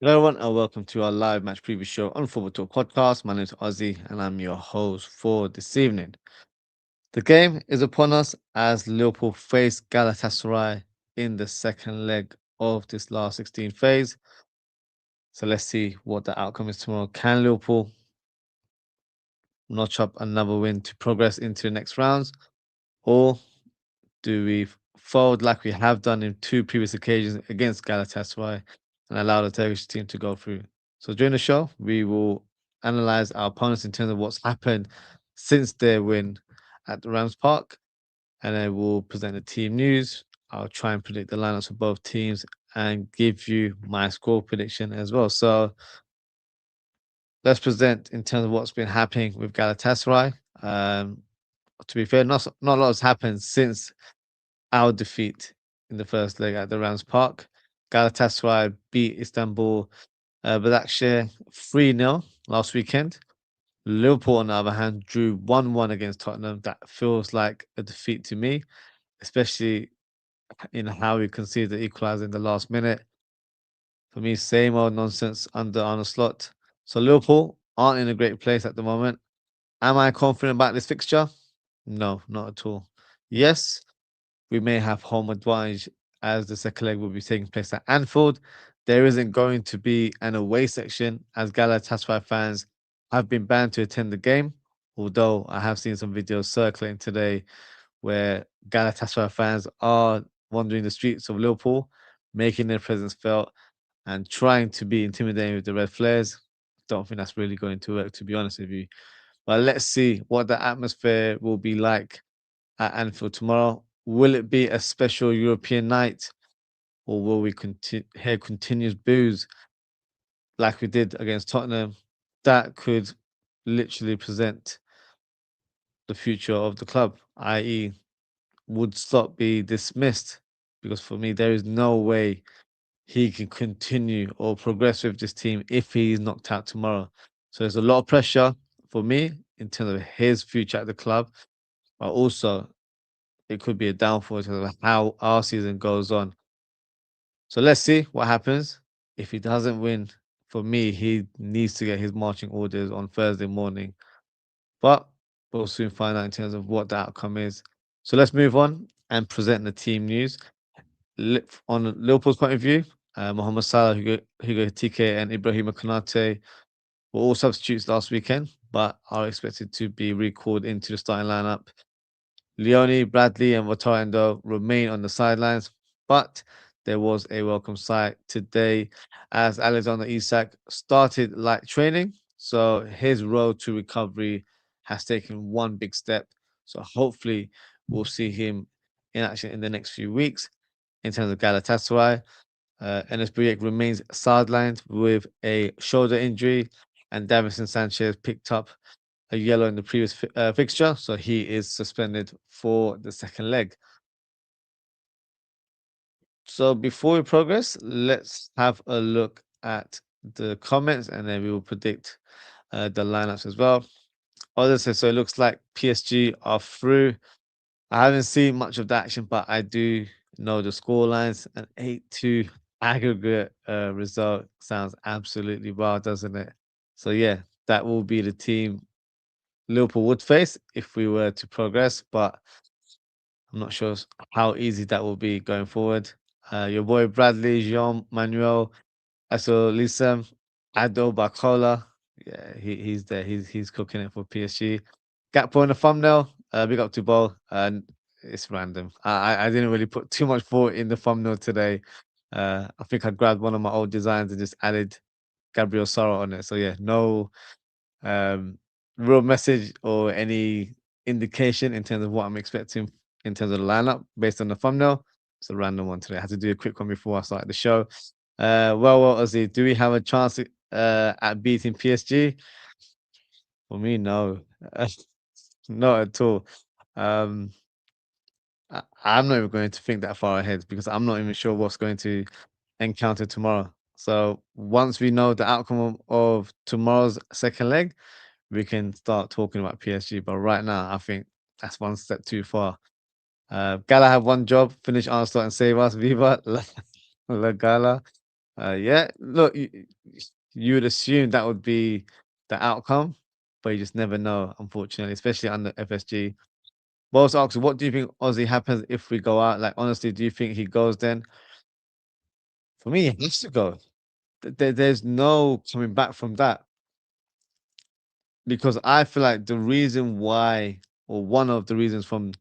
Hello, everyone, and welcome to our live match preview show on Football Talk Podcast. My name is Ozzy, and I'm your host for this evening. The game is upon us as Liverpool face Galatasaray in the second leg of this last 16 phase. So let's see what the outcome is tomorrow. Can Liverpool notch up another win to progress into the next rounds, or do we fold like we have done in two previous occasions against Galatasaray and allow the Turkish team to go through? So during the show, we will analyze our opponents in terms of what's happened since their win at the Rams Park, and then we'll present the team news. I'll try and predict the lineups for both teams and give you my score prediction as well. So let's present in terms of what's been happening with Galatasaray. To be fair, not a lot has happened since our defeat in the first leg at the Rams Park. Galatasaray beat Istanbul Başakşehir 3-0 last weekend. Liverpool, on the other hand, drew 1-1 against Tottenham. That feels like a defeat to me, especially in how we conceded the equaliser in the last minute. For me, same old nonsense under Arne Slot. So Liverpool aren't in a great place at the moment. Am I confident about this fixture? No, not at all. Yes, we may have home advantage as the second leg will be taking place at Anfield. There isn't going to be an away section as Galatasaray fans have been banned to attend the game. Although I have seen some videos circulating today where Galatasaray fans are wandering the streets of Liverpool, making their presence felt and trying to be intimidating with the red flares. Don't think that's really going to work, to be honest with you. But let's see what the atmosphere will be like at Anfield tomorrow. Will it be a special European night, or will we hear continuous boos like we did against Tottenham? That could literally present the future of the club, i.e., would Slot be dismissed? Because for me, there is no way he can continue or progress with this team if he's knocked out tomorrow. So there's a lot of pressure for me in terms of his future at the club, but also it could be a downfall in terms of how our season goes on. So let's see what happens. If he doesn't win, for me, he needs to get his marching orders on Thursday morning. But we'll soon find out in terms of what the outcome is. So let's move on and present the team news. On Liverpool's point of view, Mohamed Salah, Hugo Tike, and Ibrahima Konate were all substitutes last weekend, but are expected to be recalled into the starting lineup. Leone, Bradley, and Wataru remain on the sidelines, but there was a welcome sight today as Alexander Isak started light training. So his road to recovery has taken one big step. So hopefully we'll see him in action in the next few weeks in terms of Galatasaray. Enes Buyek remains sidelined with a shoulder injury, and Davinson Sanchez picked up a yellow in the previous fixture, so he is suspended for the second leg. So before we progress, let's have a look at the comments, and then we will predict the lineups as well. Others say so. It looks like PSG are through. I haven't seen much of the action, but I do know the score lines. An 8-2 aggregate result sounds absolutely wild, doesn't it? So yeah, that will be the team Liverpool would face if we were to progress, but I'm not sure how easy that will be going forward. Your boy Bradley, Jean Manuel, Asolisa, Ado Bacola. Yeah, he's there. He's cooking it for PSG. Gakpo in the thumbnail. Big up to Ball. And it's random. I didn't really put too much thought in the thumbnail today. I think I grabbed one of my old designs and just added Gabriel Sara on it. So yeah, no um, real message or any indication in terms of what I'm expecting in terms of the lineup based on the thumbnail. It's a random one today. I had to do a quick one before I started the show. Well, Ozzy, do we have a chance at beating PSG? For me, no, not at all. Um, I'm not even going to think that far ahead because I'm not even sure what's going to encounter tomorrow. So once we know the outcome of tomorrow's second leg, we can start talking about PSG. But right now, I think that's one step too far. Gala have one job: finish Arne Slot and save us. Viva La Gala. Yeah, look, you would assume that would be the outcome, but you just never know, unfortunately, especially under FSG. Boss asks, what do you think Aussie happens if we go out? Like, honestly, do you think he goes then? For me, he has to go. There's no coming back from that because I feel like the reason why, or one of the reasons from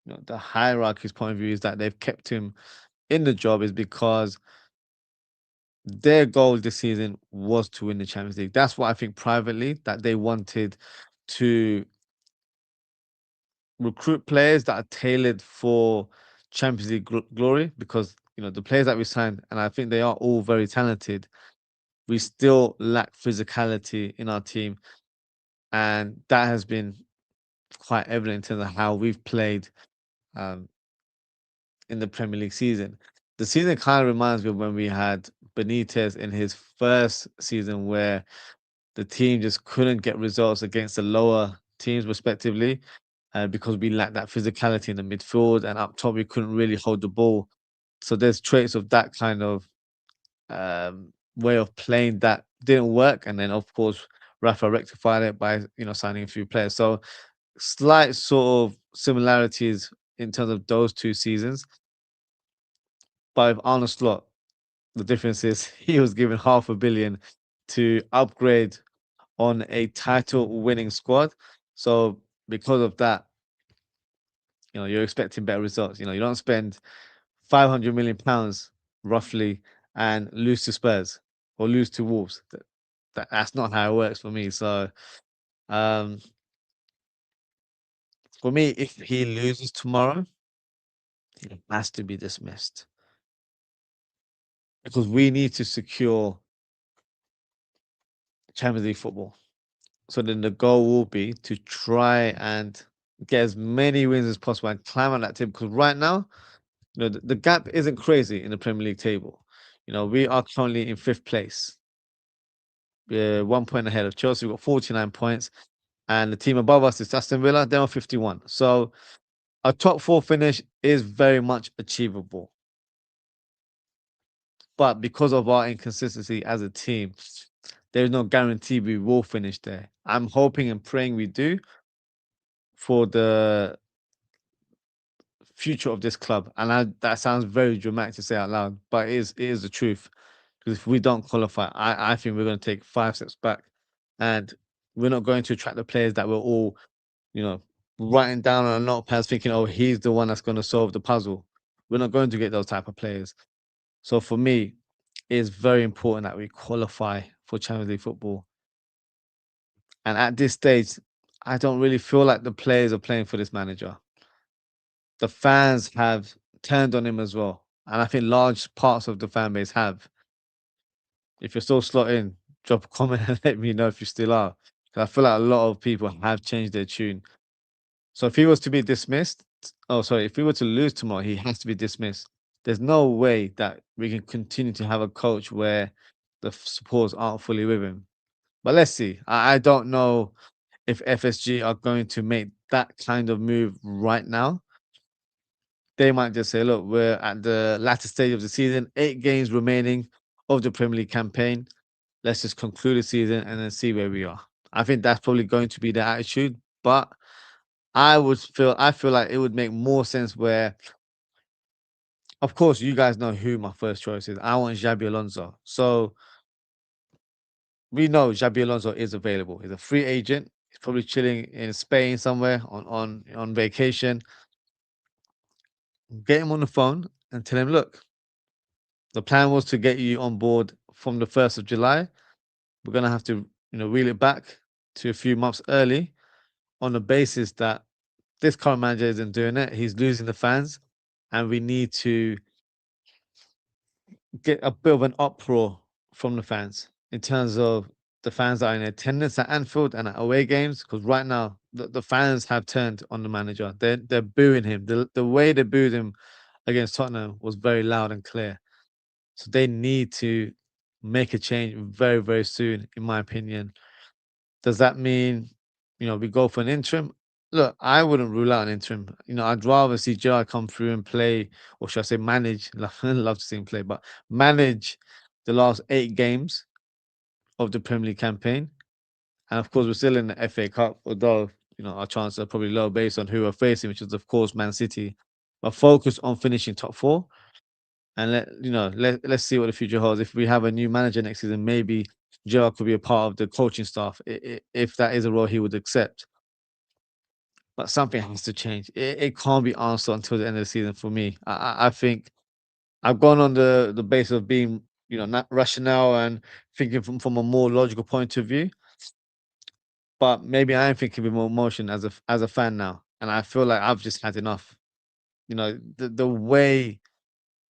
the hierarchy's point of view, is that they've kept him in the job is because their goal this season was to win the Champions League. That's what I think privately that they wanted to recruit players that are tailored for Champions League glory because the players that we signed, and I think they are all very talented. We still lack physicality in our team, and that has been quite evident in terms of how we've played um, in the Premier League season. The season kind of reminds me of when we had Benitez in his first season, where the team just couldn't get results against the lower teams, respectively, because we lacked that physicality in the midfield and up top we couldn't really hold the ball. So there's traits of that kind of way of playing that didn't work, and then of course Rafa rectified it by signing a few players. So slight sort of similarities in terms of those two seasons. But with Arne Slot, the difference is he was given 500 million to upgrade on a title winning squad. So because of that, you're expecting better results. You don't spend 500 million pounds roughly and lose to Spurs or lose to Wolves. That's not how it works for me. So um, for me, if he loses tomorrow, he has to be dismissed because we need to secure Champions League football. So then the goal will be to try and get as many wins as possible and climb on that table. Because right now, the gap isn't crazy in the Premier League table. We are currently in fifth place. We're 1 point ahead of Chelsea. We've got 49 points. And the team above us is Aston Villa. They're on 51. So a top four finish is very much achievable. But because of our inconsistency as a team, there's no guarantee we will finish there. I'm hoping and praying we do for the future of this club. And that sounds very dramatic to say out loud, but it is the truth. Because if we don't qualify, I think we're going to take 5 steps back, and we're not going to attract the players that we're all, you know, writing down on a notepad, thinking, "Oh, he's the one that's going to solve the puzzle." We're not going to get those type of players. So for me, it's very important that we qualify for Champions League football. And at this stage, I don't really feel like the players are playing for this manager. The fans have turned on him as well, and I think large parts of the fan base have. If you're still slotting, drop a comment and let me know if you still are. 'Cause I feel like a lot of people have changed their tune. So if he was to be dismissed, oh sorry, if we were to lose tomorrow, he has to be dismissed. There's no way that we can continue to have a coach where the supporters aren't fully with him. But let's see. I don't know if FSG are going to make that kind of move right now. They might just say, look, we're at the latter stage of the season, 8 games remaining of the Premier League campaign. Let's just conclude the season and then see where we are. I think that's probably going to be the attitude, but I feel like it would make more sense where, of course, you guys know who my first choice is. I want Xabi Alonso. So we know Xabi Alonso is available. He's a free agent. He's probably chilling in Spain somewhere on vacation. Get him on the phone and tell him, look, the plan was to get you on board from the 1st of July. We're gonna have to, reel it back to a few months early on the basis that this current manager isn't doing it. He's losing the fans, and we need to get a bit of an uproar from the fans in terms of the fans that are in attendance at Anfield and at away games. Because right now, the fans have turned on the manager. They're booing him. The way they booed him against Tottenham was very loud and clear. So they need to make a change very, very soon, in my opinion. Does that mean, we go for an interim? Look, I wouldn't rule out an interim. I'd rather see Gerrard come through and play, or should I say manage? Love to see him play, but manage the last 8 games of the Premier League campaign. And of course, we're still in the FA Cup, although our chances are probably low based on who we're facing, which is of course Man City. But focus on finishing top four, and let's see what the future holds. If we have a new manager next season, maybe Gerrard could be a part of the coaching staff if that is a role he would accept. But something has to change. It can't be Arne Slot until the end of the season for me. I think I've gone on the base of being not rationale and thinking from a more logical point of view. But maybe I am thinking with more emotion as a fan now, and I feel like I've just had enough. The way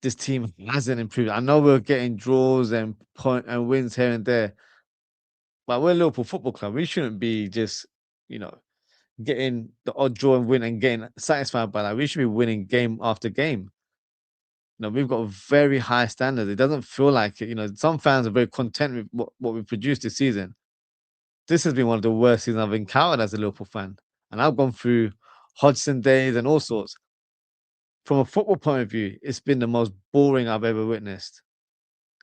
this team hasn't improved. I know we're getting draws and point and wins here and there, but we're Liverpool Football Club. We shouldn't be just you know getting the odd draw and win and getting satisfied by that. We should be winning game after game. We've got very high standards. It doesn't feel like it. Some fans are very content with what we produced this season. This has been one of the worst seasons I've encountered as a Liverpool fan, and I've gone through Hodgson days and all sorts. From a football point of view, it's been the most boring I've ever witnessed.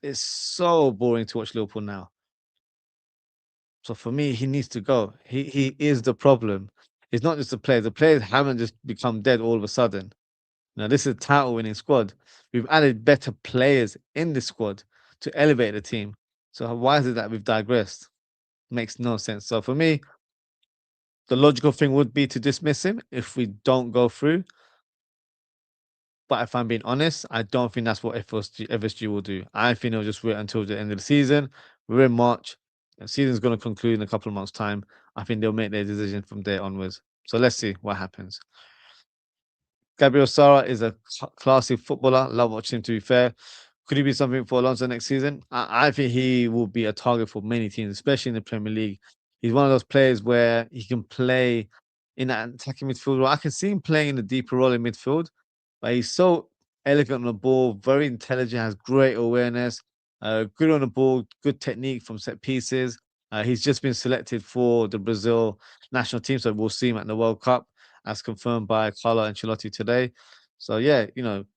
It's so boring to watch Liverpool now. So for me, he needs to go. He is the problem. It's not just the players. The players haven't just become dead all of a sudden. Now, this is a title winning squad. We've added better players in the squad to elevate the team. So why is it that we've digressed? Makes no sense. So for me, the logical thing would be to dismiss him if we don't go through. But if I'm being honest, I don't think that's what FSG will do. I think they'll just wait until the end of the season. We're in March. The season's going to conclude in a couple of months' time. I think they'll make their decision from there onwards. So let's see what happens. Gabriel Sara is a classy footballer. Love watching him, to be fair. Could he be something for Alonso next season? I think he will be a target for many teams, especially in the Premier League. He's one of those players where he can play in that attacking midfield role. I can see him playing in the deeper role in midfield, but he's so elegant on the ball, very intelligent, has great awareness, good on the ball, good technique from set pieces. He's just been selected for the Brazil national team, so we'll see him at the World Cup, as confirmed by Carlo Ancelotti today. So yeah,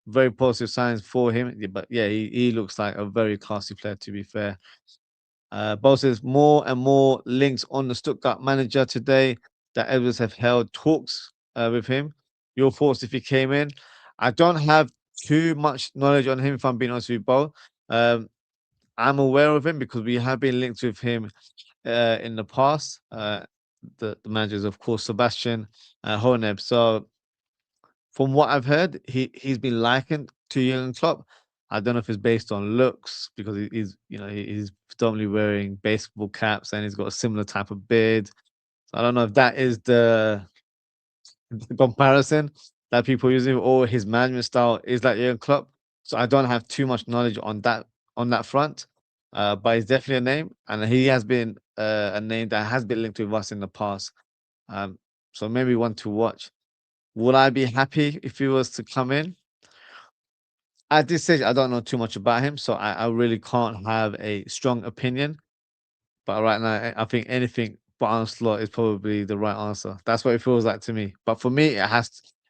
very positive signs for him. But yeah, he looks like a very classy player, to be fair. Bo says more and more links on the Stuttgart manager today that Edwards have held talks with him. Your thoughts if he came in? I don't have too much knowledge on him, if I'm being honest with you, Bo. I'm aware of him because we have been linked with him in the past. The manager is, of course, Sebastian Honeb. So from what I've heard, he's been likened to Jurgen Klopp. I don't know if it's based on looks because he's predominantly wearing baseball caps and he's got a similar type of beard. So I don't know if that is the comparison that people are using, or his management style is like Jurgen Klopp. So I don't have too much knowledge on that front. But he's definitely a name, and he has been a name that has been linked with us in the past. So maybe one to watch. Would I be happy if he was to come in? At this stage, I don't know too much about him, so I really can't have a strong opinion. But right now, I think anything but Arne Slot is probably the right answer. That's what it feels like to me. But for me,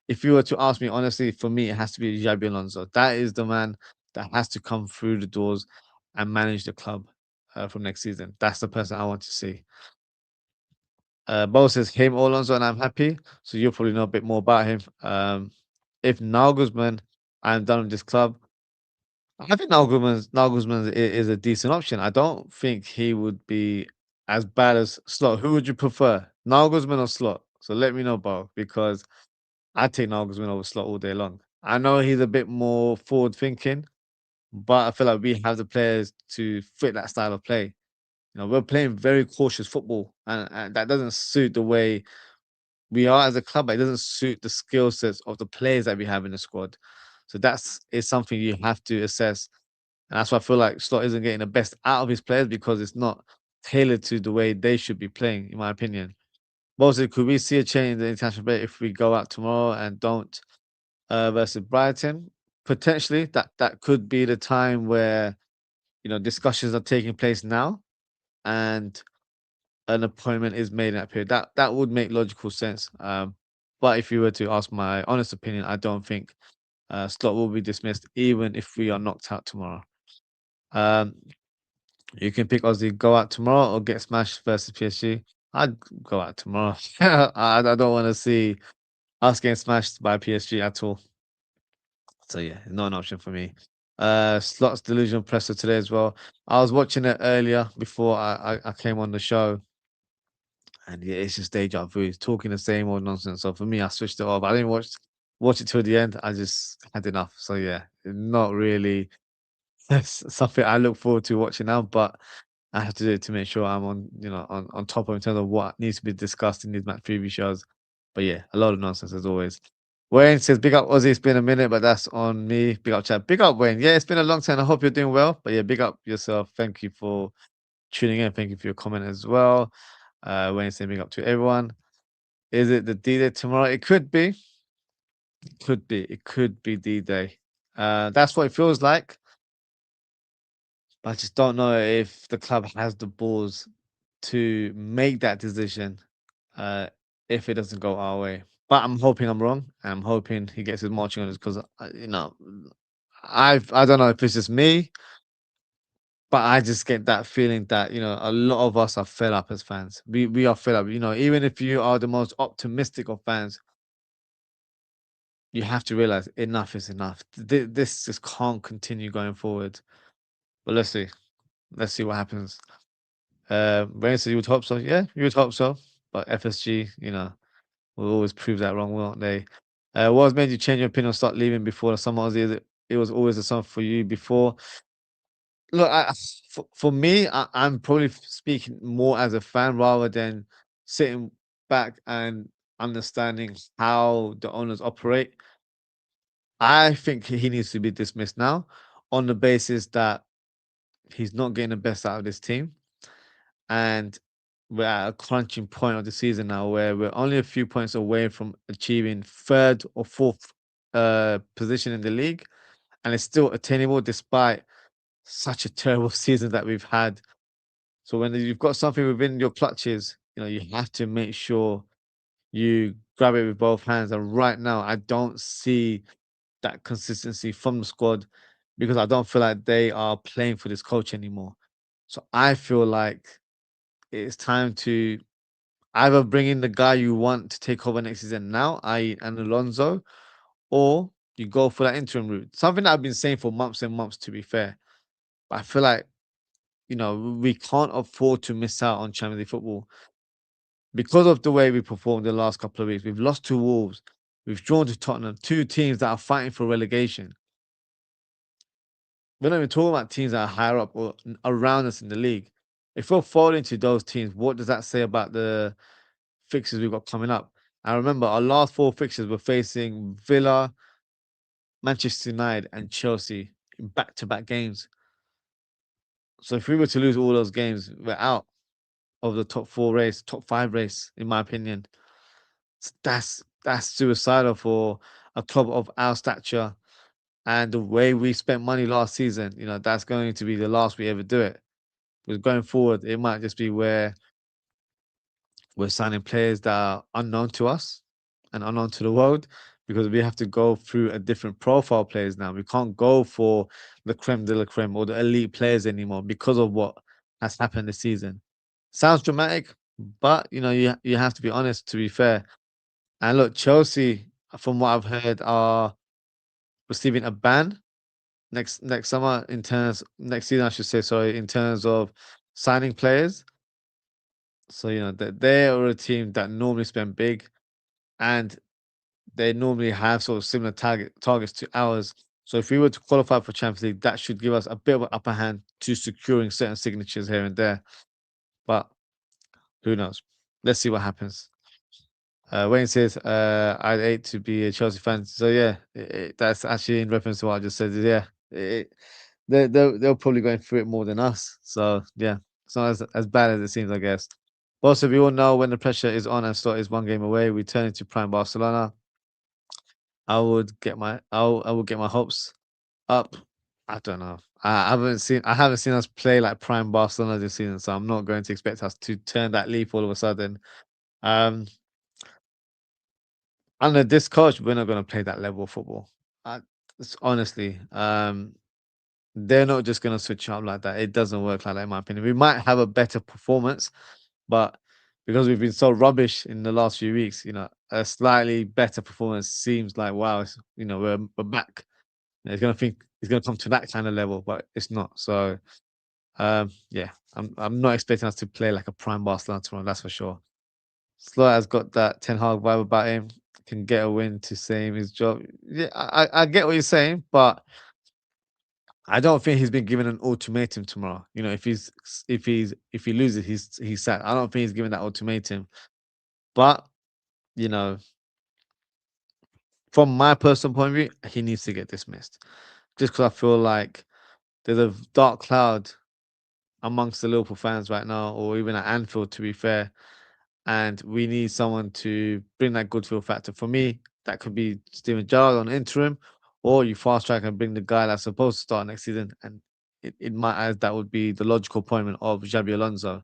if you were to ask me honestly, for me, it has to be Xabi Alonso. That is the man that has to come through the doors and manage the club from next season. That's the person I want to see. Bo says him or Alonso, and I'm happy. So you'll probably know a bit more about him. If Nagelsmann, I'm done with this club. I think Nagelsmann is a decent option. I don't think he would be as bad as Slot. Who would you prefer, Nagelsmann or Slot? So let me know, Bo, because I take Nagelsmann over Slot all day long. I know he's a bit more forward thinking, but I feel like we have the players to fit that style of play. We're playing very cautious football, and that doesn't suit the way we are as a club. But it doesn't suit the skill sets of the players that we have in the squad. So is something you have to assess, and that's why I feel like Slot isn't getting the best out of his players because it's not tailored to the way they should be playing, in my opinion. Mostly, could we see a change in the international break if we go out tomorrow and don't versus Brighton? Potentially, that could be the time where discussions are taking place now, and an appointment is made in that period. That would make logical sense. But if you were to ask my honest opinion, I don't think Slot will be dismissed, even if we are knocked out tomorrow. Um, you can pick Aussie go out tomorrow or get smashed versus PSG. I'd go out tomorrow. I don't want to see us getting smashed by PSG at all. So yeah, not an option for me. Slots delusional presser today as well. I was watching it earlier before I came on the show, and yeah, it's just deja vu. It's talking the same old nonsense. So for me, I switched it off. I didn't watch it till the end. I just had enough. So yeah, not really something I look forward to watching now, but I have to do it to make sure I'm on, on top of in terms of what needs to be discussed in these match preview shows. But yeah, a lot of nonsense as always. Wayne says, "Big up Ozzy. It's been a minute, but that's on me. Big up, chat. Big up, Wayne. Yeah, it's been a long time. I hope you're doing well. But yeah, big up yourself. Thank you for tuning in. Thank you for your comment as well. Wayne saying, big up to everyone. Is it the D Day tomorrow? It could be. Could be. It could be D Day. That's what it feels like. But I just don't know if the club has the balls to make that decision uh, if it doesn't go our way. But I'm hoping I'm wrong. And I'm hoping he gets his marching orders because, I don't know if it's just me, but I just get that feeling that a lot of us are fed up as fans. We are fed up. Even if you are the most optimistic of fans, you have to realize enough is enough. This just can't continue going forward. But let's see. Let's see what happens. Rain said you would hope so. Yeah, you would hope so. But FSG, will always prove that wrong, won't they? What has made you change your opinion, start leaving before the summer? It was always a song for you before. Look, for me, I'm probably speaking more as a fan rather than sitting back and understanding how the owners operate. I think he needs to be dismissed now on the basis that he's not getting the best out of this team. And we're at a crunching point of the season now where we're only a few points away from achieving third or fourth position in the league. And it's still attainable despite such a terrible season that we've had. So when you've got something within your clutches, you have to make sure you grab it with both hands. And right now, I don't see that consistency from the squad because I don't feel like they are playing for this coach anymore. So I feel like it's time to either bring in the guy you want to take over next season now, i.e., an Alonso, or you go for that interim route. Something that I've been saying for months and months, to be fair. But I feel like, we can't afford to miss out on Champions League football because of the way we performed the last couple of weeks. We've lost to Wolves. We've drawn to Tottenham, two teams that are fighting for relegation. We're not even talking about teams that are higher up or around us in the league. If we're falling to those teams, what does that say about the fixtures we've got coming up? I remember our last four fixtures were facing Villa, Manchester United, and Chelsea in back-to-back games. So if we were to lose all those games, we're out of the top four race, top five race, in my opinion. That's suicidal for a club of our stature and the way we spent money last season. That's going to be the last we ever do it. Because going forward, it might just be where we're signing players that are unknown to us and unknown to the world because we have to go through a different profile players now. We can't go for the creme de la creme or the elite players anymore because of what has happened this season. Sounds dramatic, but you have to be honest to be fair. And look, Chelsea, from what I've heard, are receiving a ban next summer in terms next season, I should say, sorry, in terms of signing players. So they are a team that normally spend big, and they normally have sort of similar targets to ours. So if we were to qualify for Champions League, that should give us a bit of an upper hand to securing certain signatures here and there. But who knows? Let's see what happens. Wayne says, I'd hate to be a Chelsea fan. So yeah, that's actually in reference to what I just said. Yeah, they're probably going through it more than us. So yeah, it's not as bad as it seems, I guess. Also, we all know when the pressure is on and Slot is one game away, we turn into prime Barcelona. I would get my hopes up. I don't know. I haven't seen us play like prime Barcelona this season, so I'm not going to expect us to turn that leap all of a sudden. Um, Under this coach, we're not going to play that level of football. Honestly, they're not just gonna switch up like that. It doesn't work like that, in my opinion. We might have a better performance, but because we've been so rubbish in the last few weeks, a slightly better performance seems like wow, we're back. He's gonna think he's gonna come to that kind of level, but it's not. So yeah, I'm not expecting us to play like a prime Barcelona tomorrow, that's for sure. Slot has got that Ten Hag vibe about him, can get a win to save his job. Yeah, I get what you're saying, but I don't think he's been given an ultimatum tomorrow. If he loses, he's sad. I don't think he's given that ultimatum. But you know, from my personal point of view, he needs to get dismissed. Just because I feel like there's a dark cloud amongst the Liverpool fans right now, or even at Anfield, to be fair. And we need someone to bring that good feel factor. For me, that could be Steven Gerrard on interim, or you fast track and bring the guy that's supposed to start next season. And in my eyes, that would be the logical appointment of Xabi Alonso.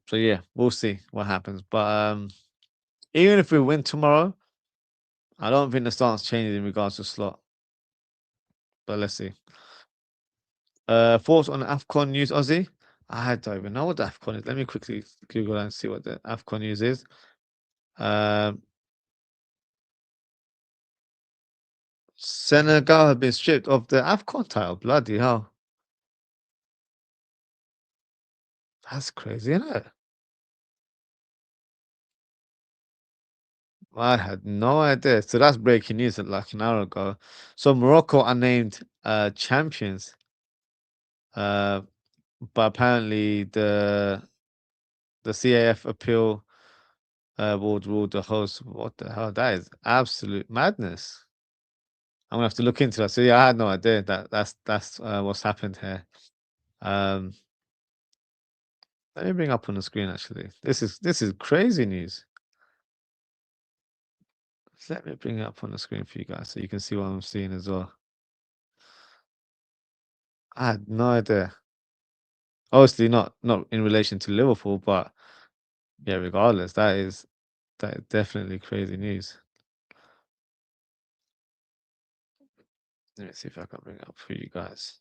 So yeah, we'll see what happens. But even if we win tomorrow, I don't think the stance changes in regards to Slot. But let's see. Thoughts on AFCON news, Aussie? I don't even know what the AFCON is. Let me quickly Google and see what the AFCON news is. Um, Senegal have been stripped of the AFCON title. Bloody hell. That's crazy, isn't it? I had no idea. So that's breaking news like an hour ago. So Morocco are named champions. Uh, but apparently the CAF appeal board ruled the host. What the hell? That is absolute madness. I'm gonna have to look into that. So yeah, I had no idea that that's what's happened here. Um, let me bring up on the screen actually. This is crazy news. Let me bring it up on the screen for you guys so you can see what I'm seeing as well. I had no idea. Obviously not in relation to Liverpool, but yeah, regardless, that is definitely crazy news. Let me see if I can bring it up for you guys.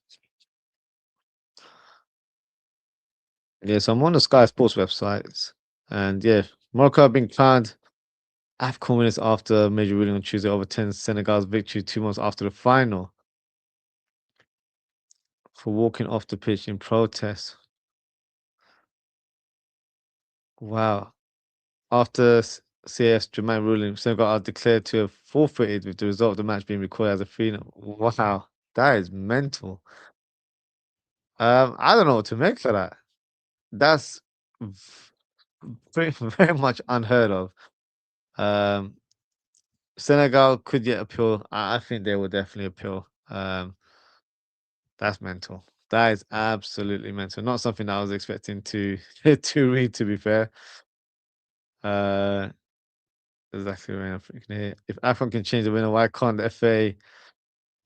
Yeah, so I'm on the Sky Sports websites, and yeah, Morocco have been crowned AFCON winners after a major ruling on Tuesday overturned Senegal's victory 2 months after the final for walking off the pitch in protest. Wow. After CS dramatic ruling, Senegal are declared to have forfeited with the result of the match being recorded as a free. Wow, that is mental. I don't know what to make of that. That's very, very much unheard of. Um, Senegal could yet appeal. I think they will definitely appeal. That's mental. That is absolutely mental. Not something that I was expecting to to read. To be fair, uh, exactly what I'm thinking here. If Afcon can change the winner, why can't the FA?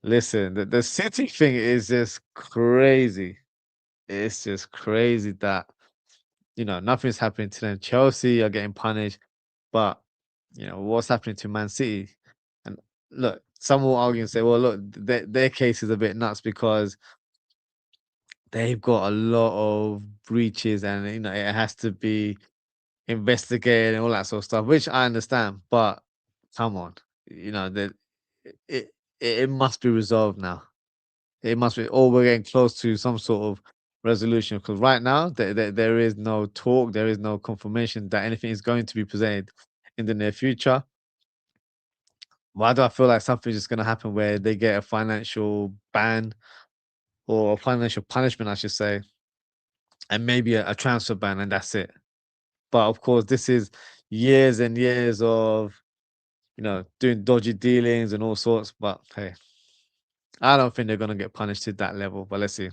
Listen, the City thing is just crazy. It's just crazy that nothing's happening to them. Chelsea are getting punished, but what's happening to Man City? And look, some will argue and say, well, look, their case is a bit nuts because they've got a lot of breaches, and it has to be investigated and all that sort of stuff, which I understand. But come on, that it, it must be resolved now. It must be, or we're getting close to some sort of resolution because right now there is no talk, there is no confirmation that anything is going to be presented in the near future. Why do I feel like something's just going to happen where they get a financial ban or a financial punishment, I should say, and maybe a transfer ban, and that's it? But of course, this is years and years of doing dodgy dealings and all sorts. But hey, I don't think they're going to get punished to that level. But let's see.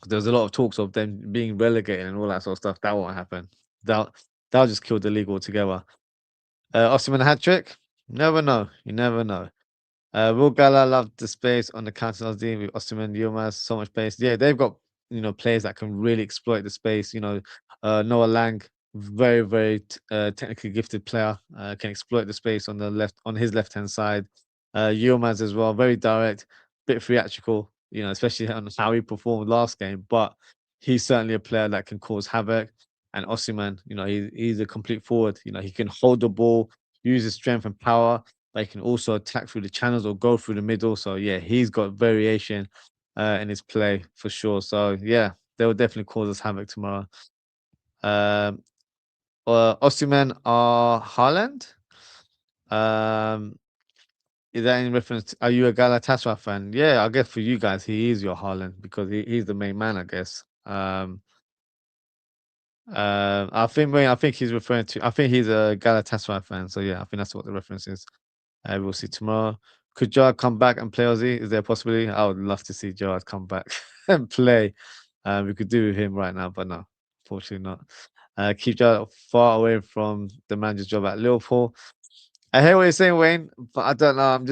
There's a lot of talks of them being relegated and all that sort of stuff. That won't happen. That that'll just kill the league altogether. Osimhen hat trick? Never know. You never know. Will Gala loved the space on the counter team with Osimhen, Yilmaz, so much space. Yeah, they've got players that can really exploit the space. Noah Lang, very very technically gifted player, can exploit the space on his left hand side. Yilmaz as well, very direct, bit theatrical. especially on how he performed last game. But he's certainly a player that can cause havoc. And Osimhen, he's a complete forward. He can hold the ball, use his strength and power, but he can also attack through the channels or go through the middle. So yeah, he's got variation in his play for sure. So yeah, they will definitely cause us havoc tomorrow. Um, Osimhen or Haaland? Um, is that in reference are you a Galatasaray fan? Yeah, I guess for you guys, he is your Haaland because he's the main man, I guess. I think he's referring to. I think he's a Galatasaray fan. So yeah, I think that's what the reference is. We'll see tomorrow. Could Gerard come back and play Ozzy? Is there a possibility? I would love to see Gerard come back and play. We could do with him right now, but no, fortunately not. Keep Gerard far away from the manager's job at Liverpool. I hear what you're saying, Wayne, but I don't know.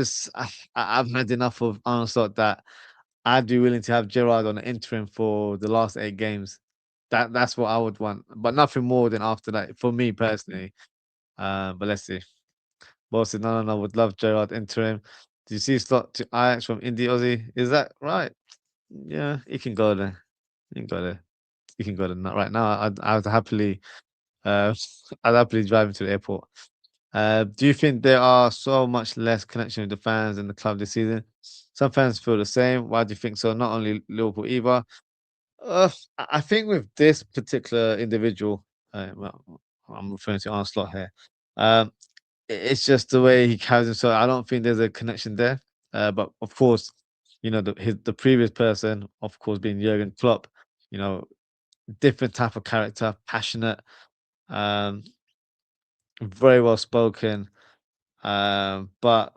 I've had enough of Arne Slot that I'd be willing to have Gerard on the interim for the last 8 games. That's what I would want, but nothing more than after that for me personally. But let's see. Boss said, no, no, no, would love Gerard interim. Do you see Slot to Ajax from Indy Aussie? Is that right? Yeah, he can go there. He can go there. He can go there. Not right now. I'd happily, uh, I'd happily drive him to the airport. Do you think there are so much less connection with the fans in the club this season? Some fans feel the same. Why do you think so? Not only Liverpool either. I think with this particular individual, well, I'm referring to Arne Slot here. Um, it's just the way he carries himself. I don't think there's a connection there. But of course, the previous person, of course, being Jurgen Klopp, you know, different type of character, passionate, um, very well spoken, but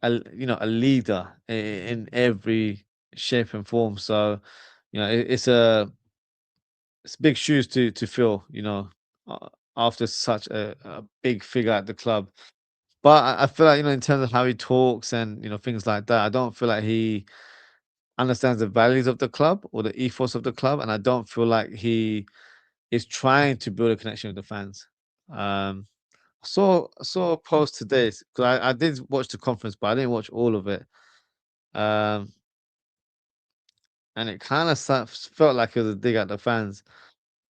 a leader in every shape and form. So, it's big shoes to fill. After such a big figure at the club. But I feel like in terms of how he talks and things like that, I don't feel like he understands the values of the club or the ethos of the club, and I don't feel like he is trying to build a connection with the fans. Um, I saw a post today because I did watch the conference, but I didn't watch all of it. Um, and it kind of felt like it was a dig at the fans.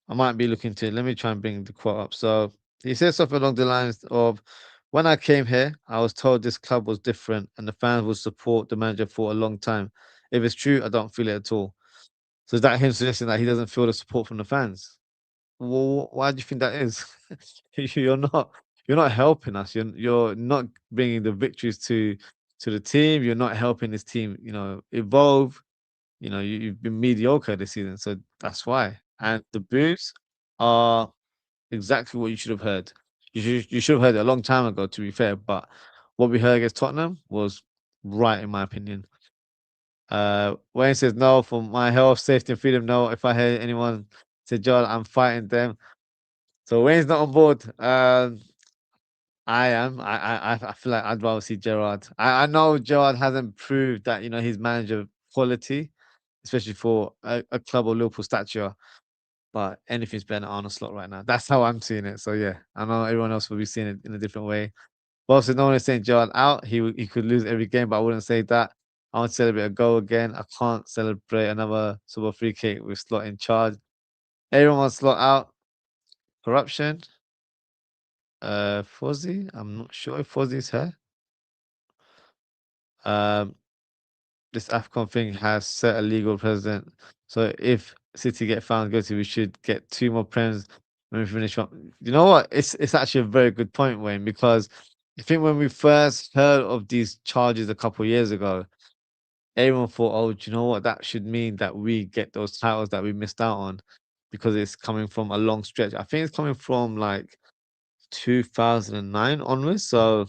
I might be looking to let me try and bring the quote up. So he said something along the lines of, "When I came here, I was told this club was different and the fans would support the manager for a long time. If it's true, I don't feel it at all." So is that him suggesting that he doesn't feel the support from the fans? Well, why do you think that is? You're not you're not helping us. You're not bringing the victories to the team. You're not helping this team, evolve. You've been mediocre this season, so that's why. And the boos are exactly what you should have heard. You should have heard it a long time ago, to be fair. But what we heard against Tottenham was right, in my opinion. Wayne says no for my health, safety, and freedom. No, if I hear anyone say John, I'm fighting them. So Wayne's not on board. I am. I feel like I'd rather see Gerard. I know Gerard hasn't proved that he's manager quality, especially for a club of Liverpool stature. But anything's better than Arne Slot right now. That's how I'm seeing it. So yeah, I know everyone else will be seeing it in a different way. But also, no one is saying Gerard out. He could lose every game, but I wouldn't say that. I want to celebrate a goal again. I can't celebrate another super free kick with Slot in charge. Everyone wants Slot out. Corruption. Fuzzy. I'm not sure if Fuzzy's here. Um, this AFCON thing has set a legal precedent. So if City get found guilty, we should get 2 more Prems when we finish up. You know what? It's actually a very good point, Wayne, because I think when we first heard of these charges a couple of years ago, everyone thought, oh, do you know what? That should mean that we get those titles that we missed out on because it's coming from a long stretch. I think it's coming from like 2009 onwards. So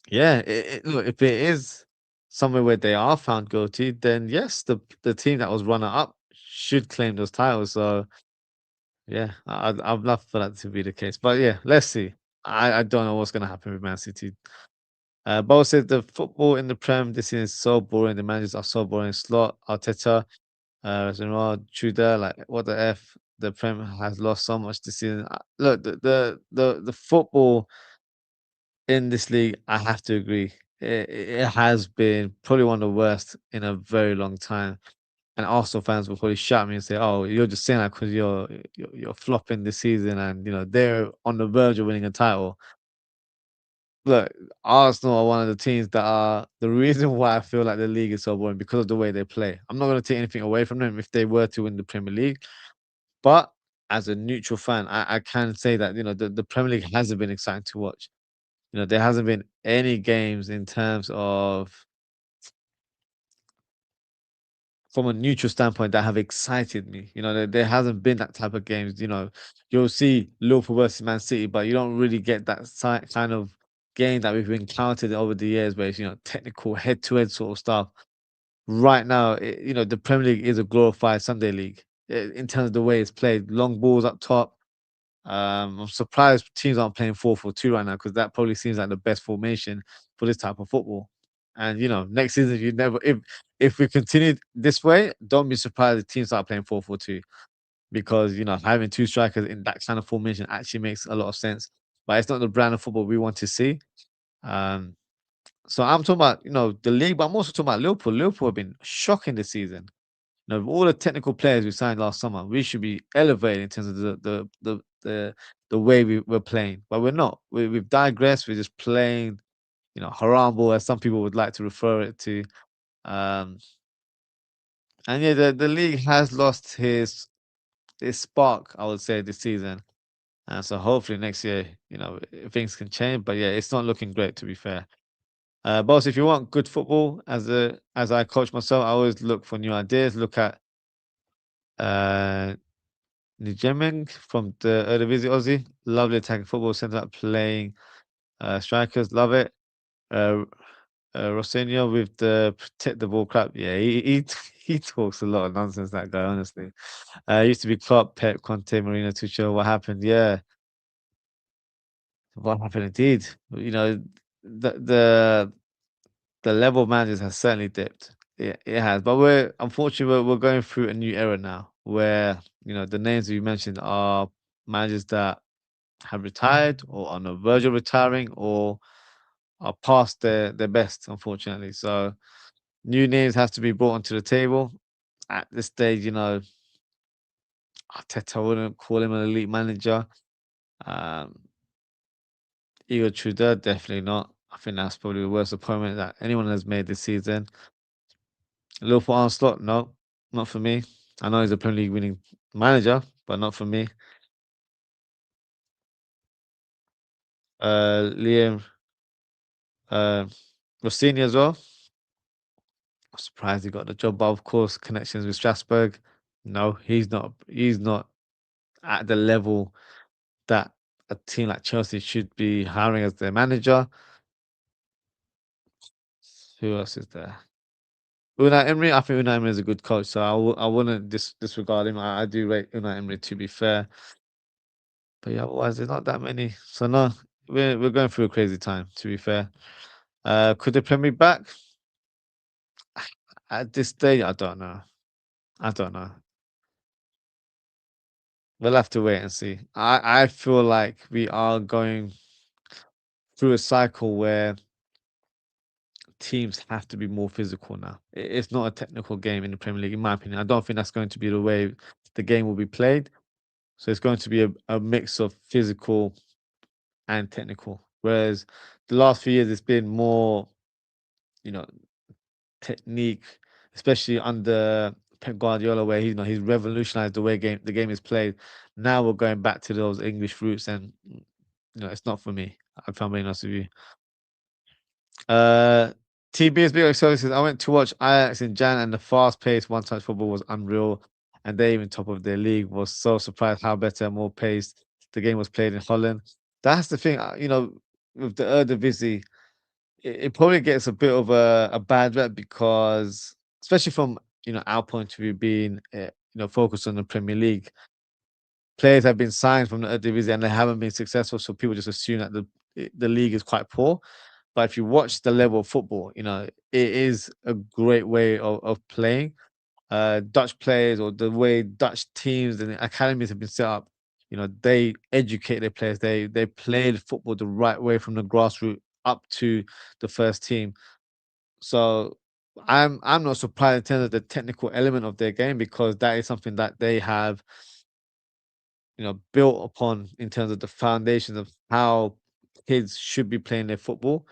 yeah, look, if it is somewhere where they are found guilty, then yes, the team that was runner up should claim those titles. So yeah, I'd love for that to be the case. But yeah, let's see. I don't know what's gonna happen with Man City. Bo said the football in the Prem this season is so boring. The managers are so boring. Slot, Arteta, General, Tudor, like what the f? The Prem has lost so much this season. Look, the football in this league, I have to agree. it has been probably one of the worst in a very long time. And Arsenal fans will probably shout me and say, "Oh, you're just saying that because you're flopping this season, and they're on the verge of winning a title." Look, Arsenal are one of the teams that are the reason why I feel like the league is so boring because of the way they play. I'm not going to take anything away from them if they were to win the Premier League, but as a neutral fan, I can say that the Premier League hasn't been exciting to watch. There hasn't been any games in terms of from a neutral standpoint that have excited me. There hasn't been that type of games. You'll see Liverpool versus Man City, but you don't really get that kind of game that we've encountered over the years, where it's technical head-to-head sort of stuff. Right now, the Premier League is a glorified Sunday league in terms of the way it's played. Long balls up top. I'm surprised teams aren't playing 4-4-2 right now because that probably seems like the best formation for this type of football. And next season, you never if we continue this way, don't be surprised if teams start playing 4-4-2 because having two strikers in that kind of formation actually makes a lot of sense. But it's not the brand of football we want to see. Um, so I'm talking about the league, but I'm also talking about Liverpool. Liverpool have been shocking this season. With all the technical players we signed last summer, we should be elevated in terms of the way we're playing, but we're not. We've digressed. We're just playing, haram ball, as some people would like to refer it to. Um, and yeah, the league has lost his spark, I would say, this season. And so hopefully next year, things can change. But yeah, it's not looking great to be fair. Boss, if you want good football, as I coach myself, I always look for new ideas. Look at uh Nijemeng from the Eredivisie Aussie. Lovely attacking football centre playing strikers. Love it. Uh, Rosinho with the protect the ball crap. Yeah, he talks a lot of nonsense, that guy, honestly. Used to be Klopp, Pep, Conte, Marino, Tuchel. What happened? Yeah, what happened indeed. The the the level of managers has certainly dipped. It has. But we're unfortunately we're going through a new era now where the names you mentioned are managers that have retired or on the verge of retiring or are past their best, unfortunately. So new names have to be brought onto the table. At this stage, Arteta wouldn't call him an elite manager. Um, Igor Tudor, definitely not. I think that's probably the worst appointment that anyone has made this season. Liverpool Arne Slot, no, not for me. I know he's a Premier League winning manager, but not for me. Liam Rossini as well. I'm surprised he got the job, but of course, connections with Strasbourg. No, he's not. He's not at the level that a team like Chelsea should be hiring as their manager. Who else is there? Unai Emery. I think Unai Emery is a good coach, so I wouldn't disregard him. I do rate Unai Emery to be fair, but yeah, otherwise there's not that many. So no, we're going through a crazy time. To be fair, could they play me back at this stage? I don't know. I don't know. We'll have to wait and see. I feel like we are going through a cycle where teams have to be more physical now. It's not a technical game in the Premier League, in my opinion. I don't think that's going to be the way the game will be played. So it's going to be a mix of physical and technical. Whereas the last few years, it's been more, you know, technique, especially under Pep Guardiola, where he's revolutionized the way the game is played. Now we're going back to those English roots, and it's not for me. If I'm being honest with you. Uh, TB's Big Services. I went to watch Ajax in Jan, and the fast-paced one-touch football was unreal. And they even top of their league. Was so surprised how better and more paced the game was played in Holland. That's the thing, with the Eredivisie, it probably gets a bit of a bad rep because, especially from our point of view, being focused on the Premier League, players have been signed from the Eredivisie and they haven't been successful, so people just assume that the league is quite poor. But if you watch the level of football, it is a great way of playing. Dutch players or the way Dutch teams and academies have been set up, they educate their players. They play the football the right way from the grassroots up to the first team. So I'm not surprised in terms of the technical element of their game because that is something that they have, built upon in terms of the foundations of how kids should be playing their football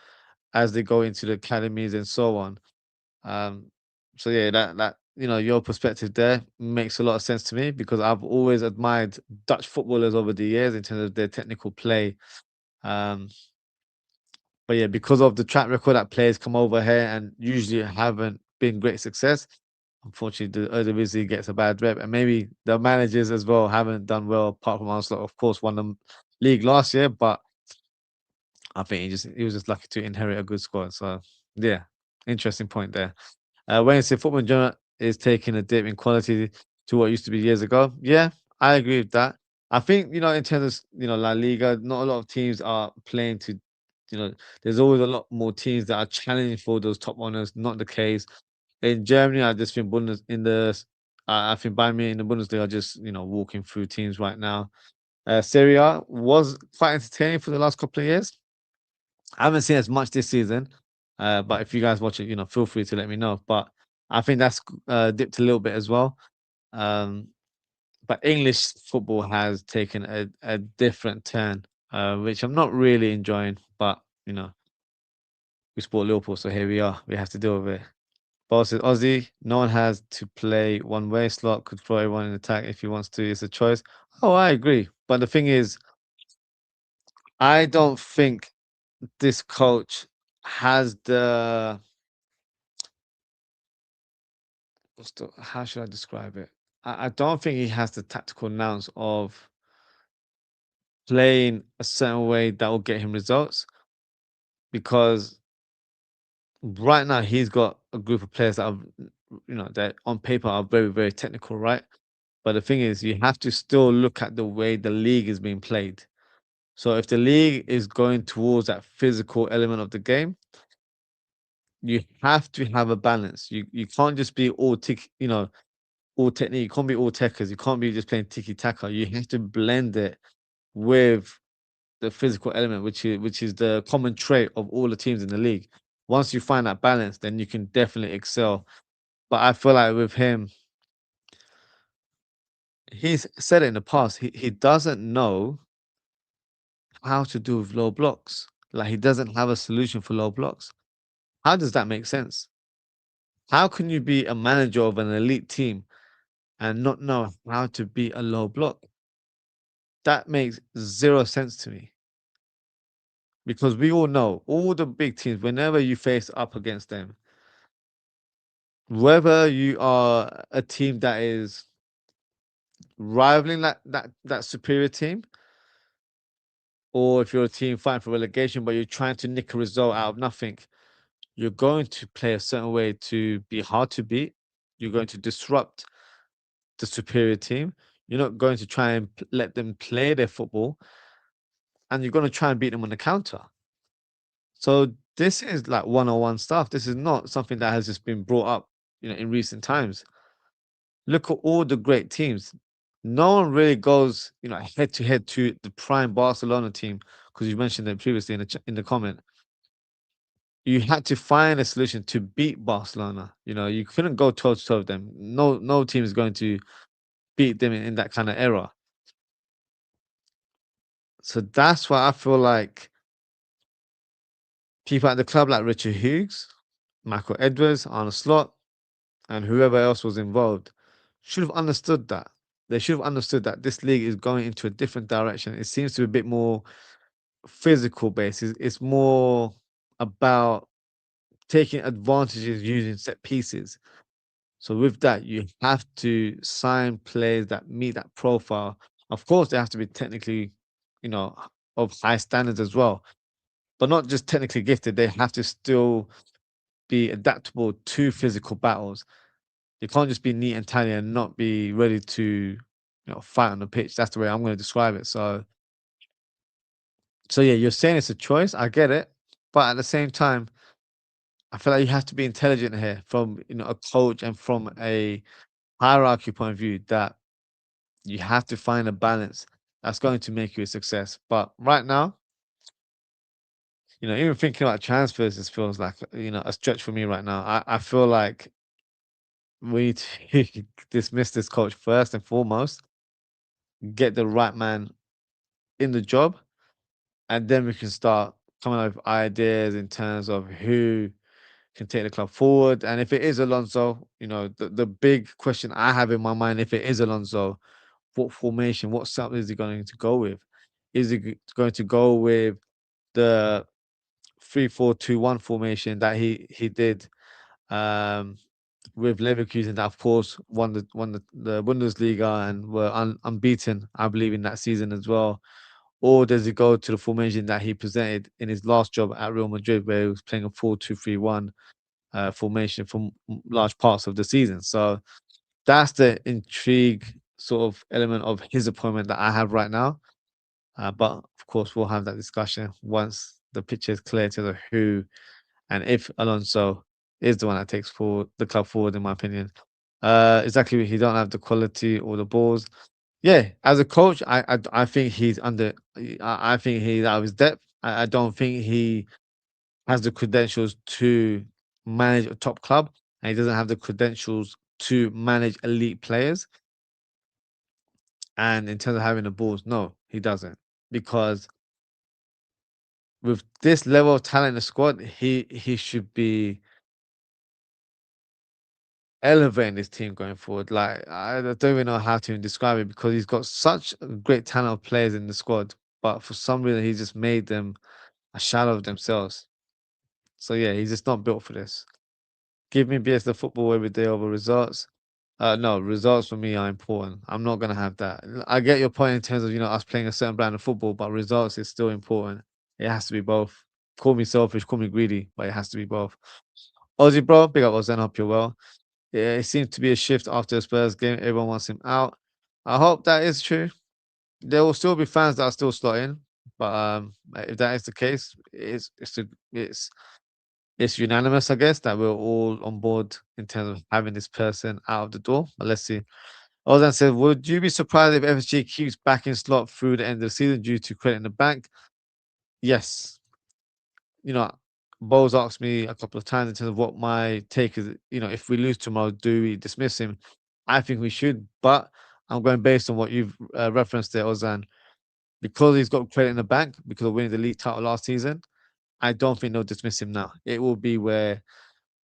as they go into the academies and so on. Um, so yeah, that your perspective there makes a lot of sense to me because I've always admired Dutch footballers over the years in terms of their technical play. Um, but yeah, because of the track record that players come over here and usually haven't been great success, unfortunately, the Eredivisie gets a bad rep, and maybe the managers as well haven't done well. Apart from Arne Slot, of course, won the league last year, but I think he was just lucky to inherit a good squad. So yeah, interesting point there. Wednesday football in general is taking a dip in quality to what used to be years ago. Yeah, I agree with that. I think in terms of La Liga, not a lot of teams are playing to, there's always a lot more teams that are challenging for those top honors. Not the case in Germany. I just think I think Bayern Munich in the Bundesliga are just walking through teams right now. Serie A was quite entertaining for the last couple of years. I haven't seen as much this season, but if you guys watch it, feel free to let me know. But I think that's dipped a little bit as well. Um, but English football has taken a different turn, which I'm not really enjoying. But we support Liverpool, so here we are. We have to deal with it. Boss says Aussie, no one has to play one way. Slot could throw everyone in attack if he wants to. It's a choice. Oh, I agree. But the thing is, I don't think this coach has the how should I describe it? I don't think he has the tactical nous of playing a certain way that will get him results because right now he's got a group of players that are, that on paper are very, very technical, right? But the thing is, you have to still look at the way the league is being played. So if the league is going towards that physical element of the game, you have to have a balance. You can't just be all technique. You can't be all techers. You can't be just playing tiki taka. You have to blend it with the physical element, which is the common trait of all the teams in the league. Once you find that balance, then you can definitely excel. But I feel like with him, he's said it in the past. He doesn't know how to do with low blocks. Like he doesn't have a solution for low blocks. How does that make sense? How can you be a manager of an elite team and not know how to beat a low block? That makes zero sense to me. Because we all know all the big teams, whenever you face up against them, whether you are a team that is rivaling that superior team, or if you're a team fighting for relegation, but you're trying to nick a result out of nothing, you're going to play a certain way to be hard to beat. You're going to disrupt the superior team. You're not going to try and let them play their football, and you're going to try and beat them on the counter. So this is like one-on-one stuff. This is not something that has just been brought up, in recent times. Look at all the great teams. No one really goes, head to head to the prime Barcelona team because you mentioned it previously in the comment. You had to find a solution to beat Barcelona. You couldn't go toe to toe with them. No team is going to beat them in that kind of era. So that's why I feel like people at the club like Richard Hughes, Michael Edwards, Arne Slot, and whoever else was involved should have understood that. They should have understood that this league is going into a different direction. It seems to be a bit more physical based. It's more about taking advantages using set pieces. So with that, you have to sign players that meet that profile. Of course, they have to be technically, you know, of high standards as well, but not just technically gifted. They have to still be adaptable to physical battles. You can't just be neat and tidy and not be ready to, fight on the pitch. That's the way I'm going to describe it. So yeah, you're saying it's a choice. I get it, but at the same time, I feel like you have to be intelligent here from a coach and from a hierarchy point of view that you have to find a balance that's going to make you a success. But right now, Even thinking about transfers, this feels like a stretch for me right now. I feel like we need to dismiss this coach first and foremost, get the right man in the job, and then we can start coming up with ideas in terms of who can take the club forward. And if it is Alonso, the big question I have in my mind, if it is Alonso, what formation, what setup is he going to go with? Is he going to go with the 3-4-2-1 formation that he did um, with Leverkusen, that of course won the Bundesliga and were unbeaten, I believe, in that season as well? Or does he go to the formation that he presented in his last job at Real Madrid, where he was playing a 4-2-3-1 formation for large parts of the season? So that's the intrigue sort of element of his appointment that I have right now. But of course, we'll have that discussion once the picture is clear to the who and if Alonso is the one that takes forward the club forward, in my opinion. Exactly, he don't have the quality or the balls. Yeah, as a coach, I think he's under. I think he's out of his depth. I don't think he has the credentials to manage a top club, and he doesn't have the credentials to manage elite players. And in terms of having the balls, no, he doesn't. Because with this level of talent in the squad, he should be elevating this team going forward. Like I don't even know how to even describe it because he's got such a great talent of players in the squad, but for some reason he just made them a shadow of themselves. So yeah, he's just not built for this. Give me BS the football every day over results. No, results for me are important. I'm not gonna have that. I get your point in terms of us playing a certain brand of football, but results is still important. It has to be both. Call me selfish, call me greedy, but it has to be both. Aussie bro, big up Ozan, hope you're well. Yeah, it seems to be a shift after the Spurs game. Everyone wants him out. I hope that is true. There will still be fans that are still slotting, but if that is the case, it's unanimous, I guess, that we're all on board in terms of having this person out of the door. But let's see. Ozan said, "Would you be surprised if FSG keeps backing Slot through the end of the season due to credit in the bank?" Yes. You know, Bowles asked me a couple of times in terms of what my take is. If we lose tomorrow, do we dismiss him? I think we should, but I'm going based on what you've referenced there, Ozan. Because he's got credit in the bank because of winning the league title last season, I don't think they'll dismiss him now. It will be where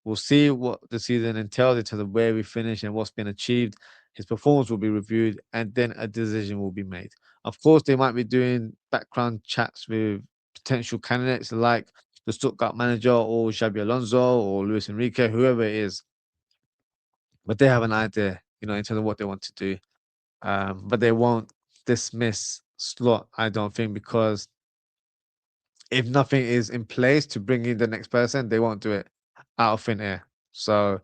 we'll see what the season entails in terms of where we finish and what's been achieved. His performance will be reviewed, and then a decision will be made. Of course, they might be doing background chats with potential candidates like the Stuttgart manager or Xabi Alonso or Luis Enrique, whoever it is. But they have an idea, in terms of what they want to do. But they won't dismiss Slot, I don't think, because if nothing is in place to bring in the next person, they won't do it out of thin air. So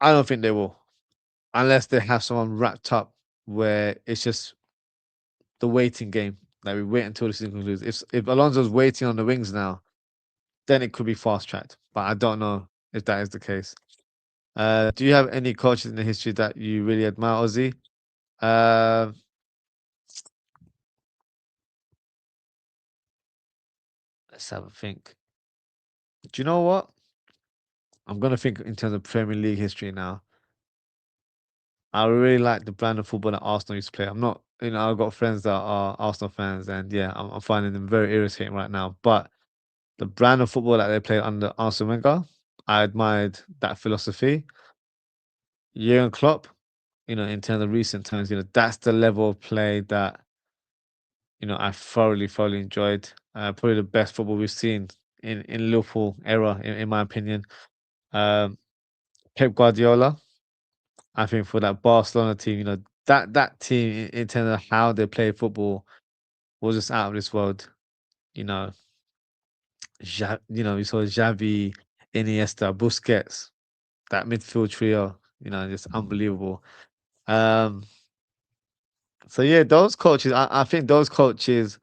I don't think they will, unless they have someone wrapped up where it's just the waiting game. Like we wait until the season concludes. If Alonso's waiting on the wings now, then it could be fast tracked. But I don't know if that is the case. Do you have any coaches in the history that you really admire, Ozzy? Uh, let's have a think. Do you know what? I'm gonna think in terms of Premier League history now. I really like the brand of football that Arsenal used to play. I'm not, I've got friends that are Arsenal fans, and yeah, I'm finding them very irritating right now. But the brand of football that they played under Arsene Wenger, I admired that philosophy. Jurgen Klopp, in terms of recent times, that's the level of play that I thoroughly enjoyed. Probably the best football we've seen in Liverpool era, in my opinion. Um, Pep Guardiola, I think for that Barcelona team, that team in terms of how they play football was just out of this world. You know, you saw Xavi, Iniesta, Busquets, that midfield trio. Just unbelievable. Um, so yeah, those coaches, I think those coaches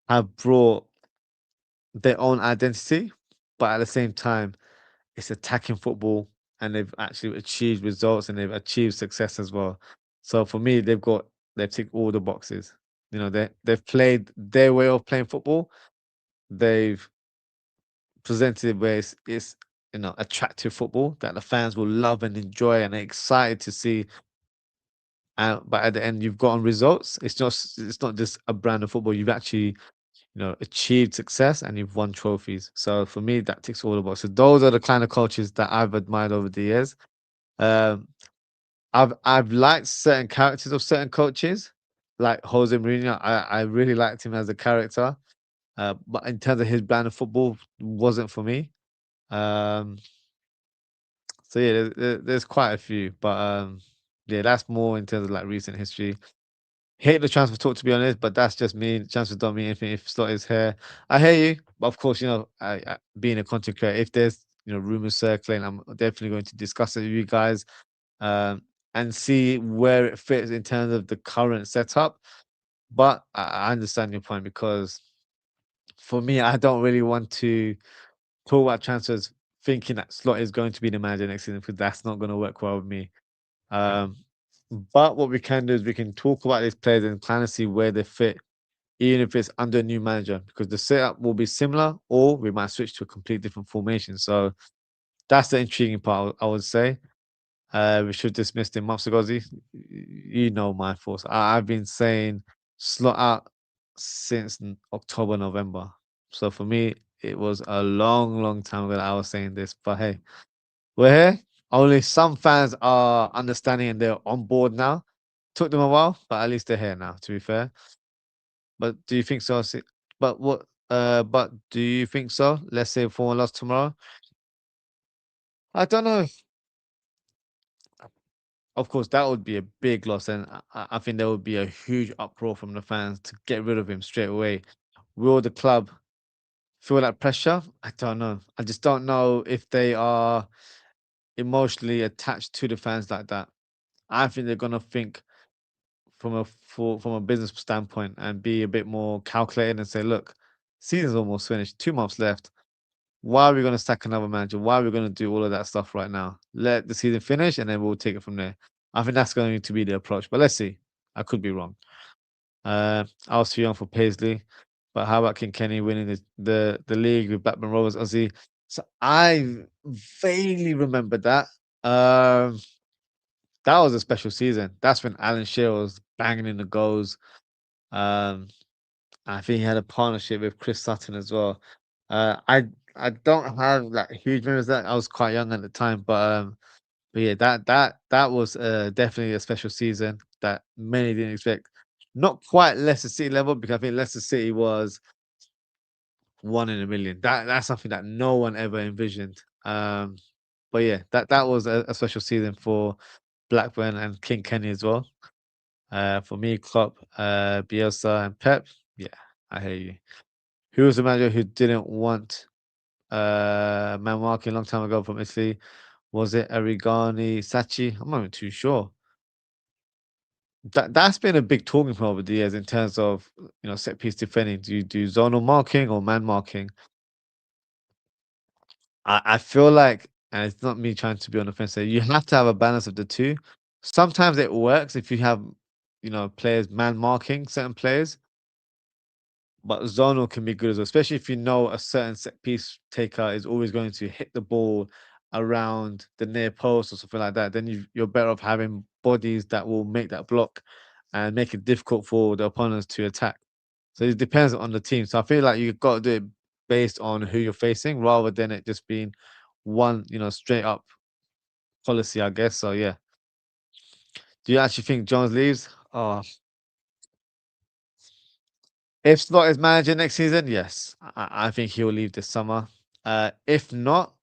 have brought their own identity, but at the same time, it's attacking football, and they've actually achieved results and they've achieved success as well. So for me, they've ticked all the boxes. They've played their way of playing football, they've presented where it's attractive football that the fans will love and enjoy and are excited to see. But at the end, you've gotten results. It's not just a brand of football. You've actually achieved success and you've won trophies. So for me, that ticks all the boxes. Those are the kind of coaches that I've admired over the years. Um, I've liked certain characters of certain coaches, like Jose Mourinho. I really liked him as a character, but in terms of his brand of football, wasn't for me. Um, so yeah, there's quite a few, but yeah, that's more in terms of like recent history. Hate the transfer talk, to be honest, but that's just me. Transfers don't mean anything if Slot is here. I hear you, but of course, being a content creator, if there's rumors circulating, I'm definitely going to discuss it with you guys, um, and see where it fits in terms of the current setup. But I understand your point because for me, I don't really want to talk about transfers thinking that Slot is going to be the manager next season because that's not going to work well with me. Um, but what we can do is we can talk about these players and kind of see where they fit, even if it's under a new manager, because the setup will be similar, or we might switch to a complete different formation. So that's the intriguing part, I would say. We should dismiss him months ago. You know my thoughts. I've been saying Slot out since October, November. So for me, it was a long, long time ago that I was saying this. But hey, we're here. Only some fans are understanding and they're on board now. Took them a while, but at least they're here now, to be fair. But do you think so? But what but do you think so? Let's say 4 lost tomorrow. I don't know. Of course, that would be a big loss, and I think there would be a huge uproar from the fans to get rid of him straight away. Will the club feel that pressure? I don't know. I just don't know if they are emotionally attached to the fans like that. I think they're gonna think from a business standpoint and be a bit more calculated and say, look, season's almost finished, 2 months left. Why are we going to sack another manager? Why are we going to do all of that stuff right now? Let the season finish and then we'll take it from there. I think that's going to be the approach, but let's see. I could be wrong. I was too young for Paisley, but how about King Kenny winning the league with Blackburn Rovers, Aussie? So I vaguely remember that. That was a special season. That's when Alan Shearer was banging in the goals. Um, I think he had a partnership with Chris Sutton as well. Uh, I I don't have like huge memories of that. I was quite young at the time, but yeah, that was definitely a special season that many didn't expect. Not quite Leicester City level because I think Leicester City was 1 in a million. That's something that no one ever envisioned. But yeah, that was a special season for Blackburn and King Kenny as well. For me, Klopp, Bielsa, and Pep. Yeah, I hear you. Who was the manager who didn't want man marking a long time ago from Italy? Was it Arrigani, Sacchi? I'm not even too sure. That's been a big talking point over the years in terms of set piece defending. Do you do zonal marking or man marking? I feel like, and it's not me trying to be on the fence here, you have to have a balance of the two. Sometimes it works if you have players man marking certain players, but zonal can be good as well, especially if you know a certain set piece taker is always going to hit the ball around the near post or something like that. Then you're better off having bodies that will make that block and make it difficult for the opponents to attack. So it depends on the team. So I feel like you've got to do it based on who you're facing rather than it just being one, straight up policy, I guess. So yeah. Do you actually think Jones leaves? Oh, if Slot is manager next season, yes. I think he'll leave this summer. If not,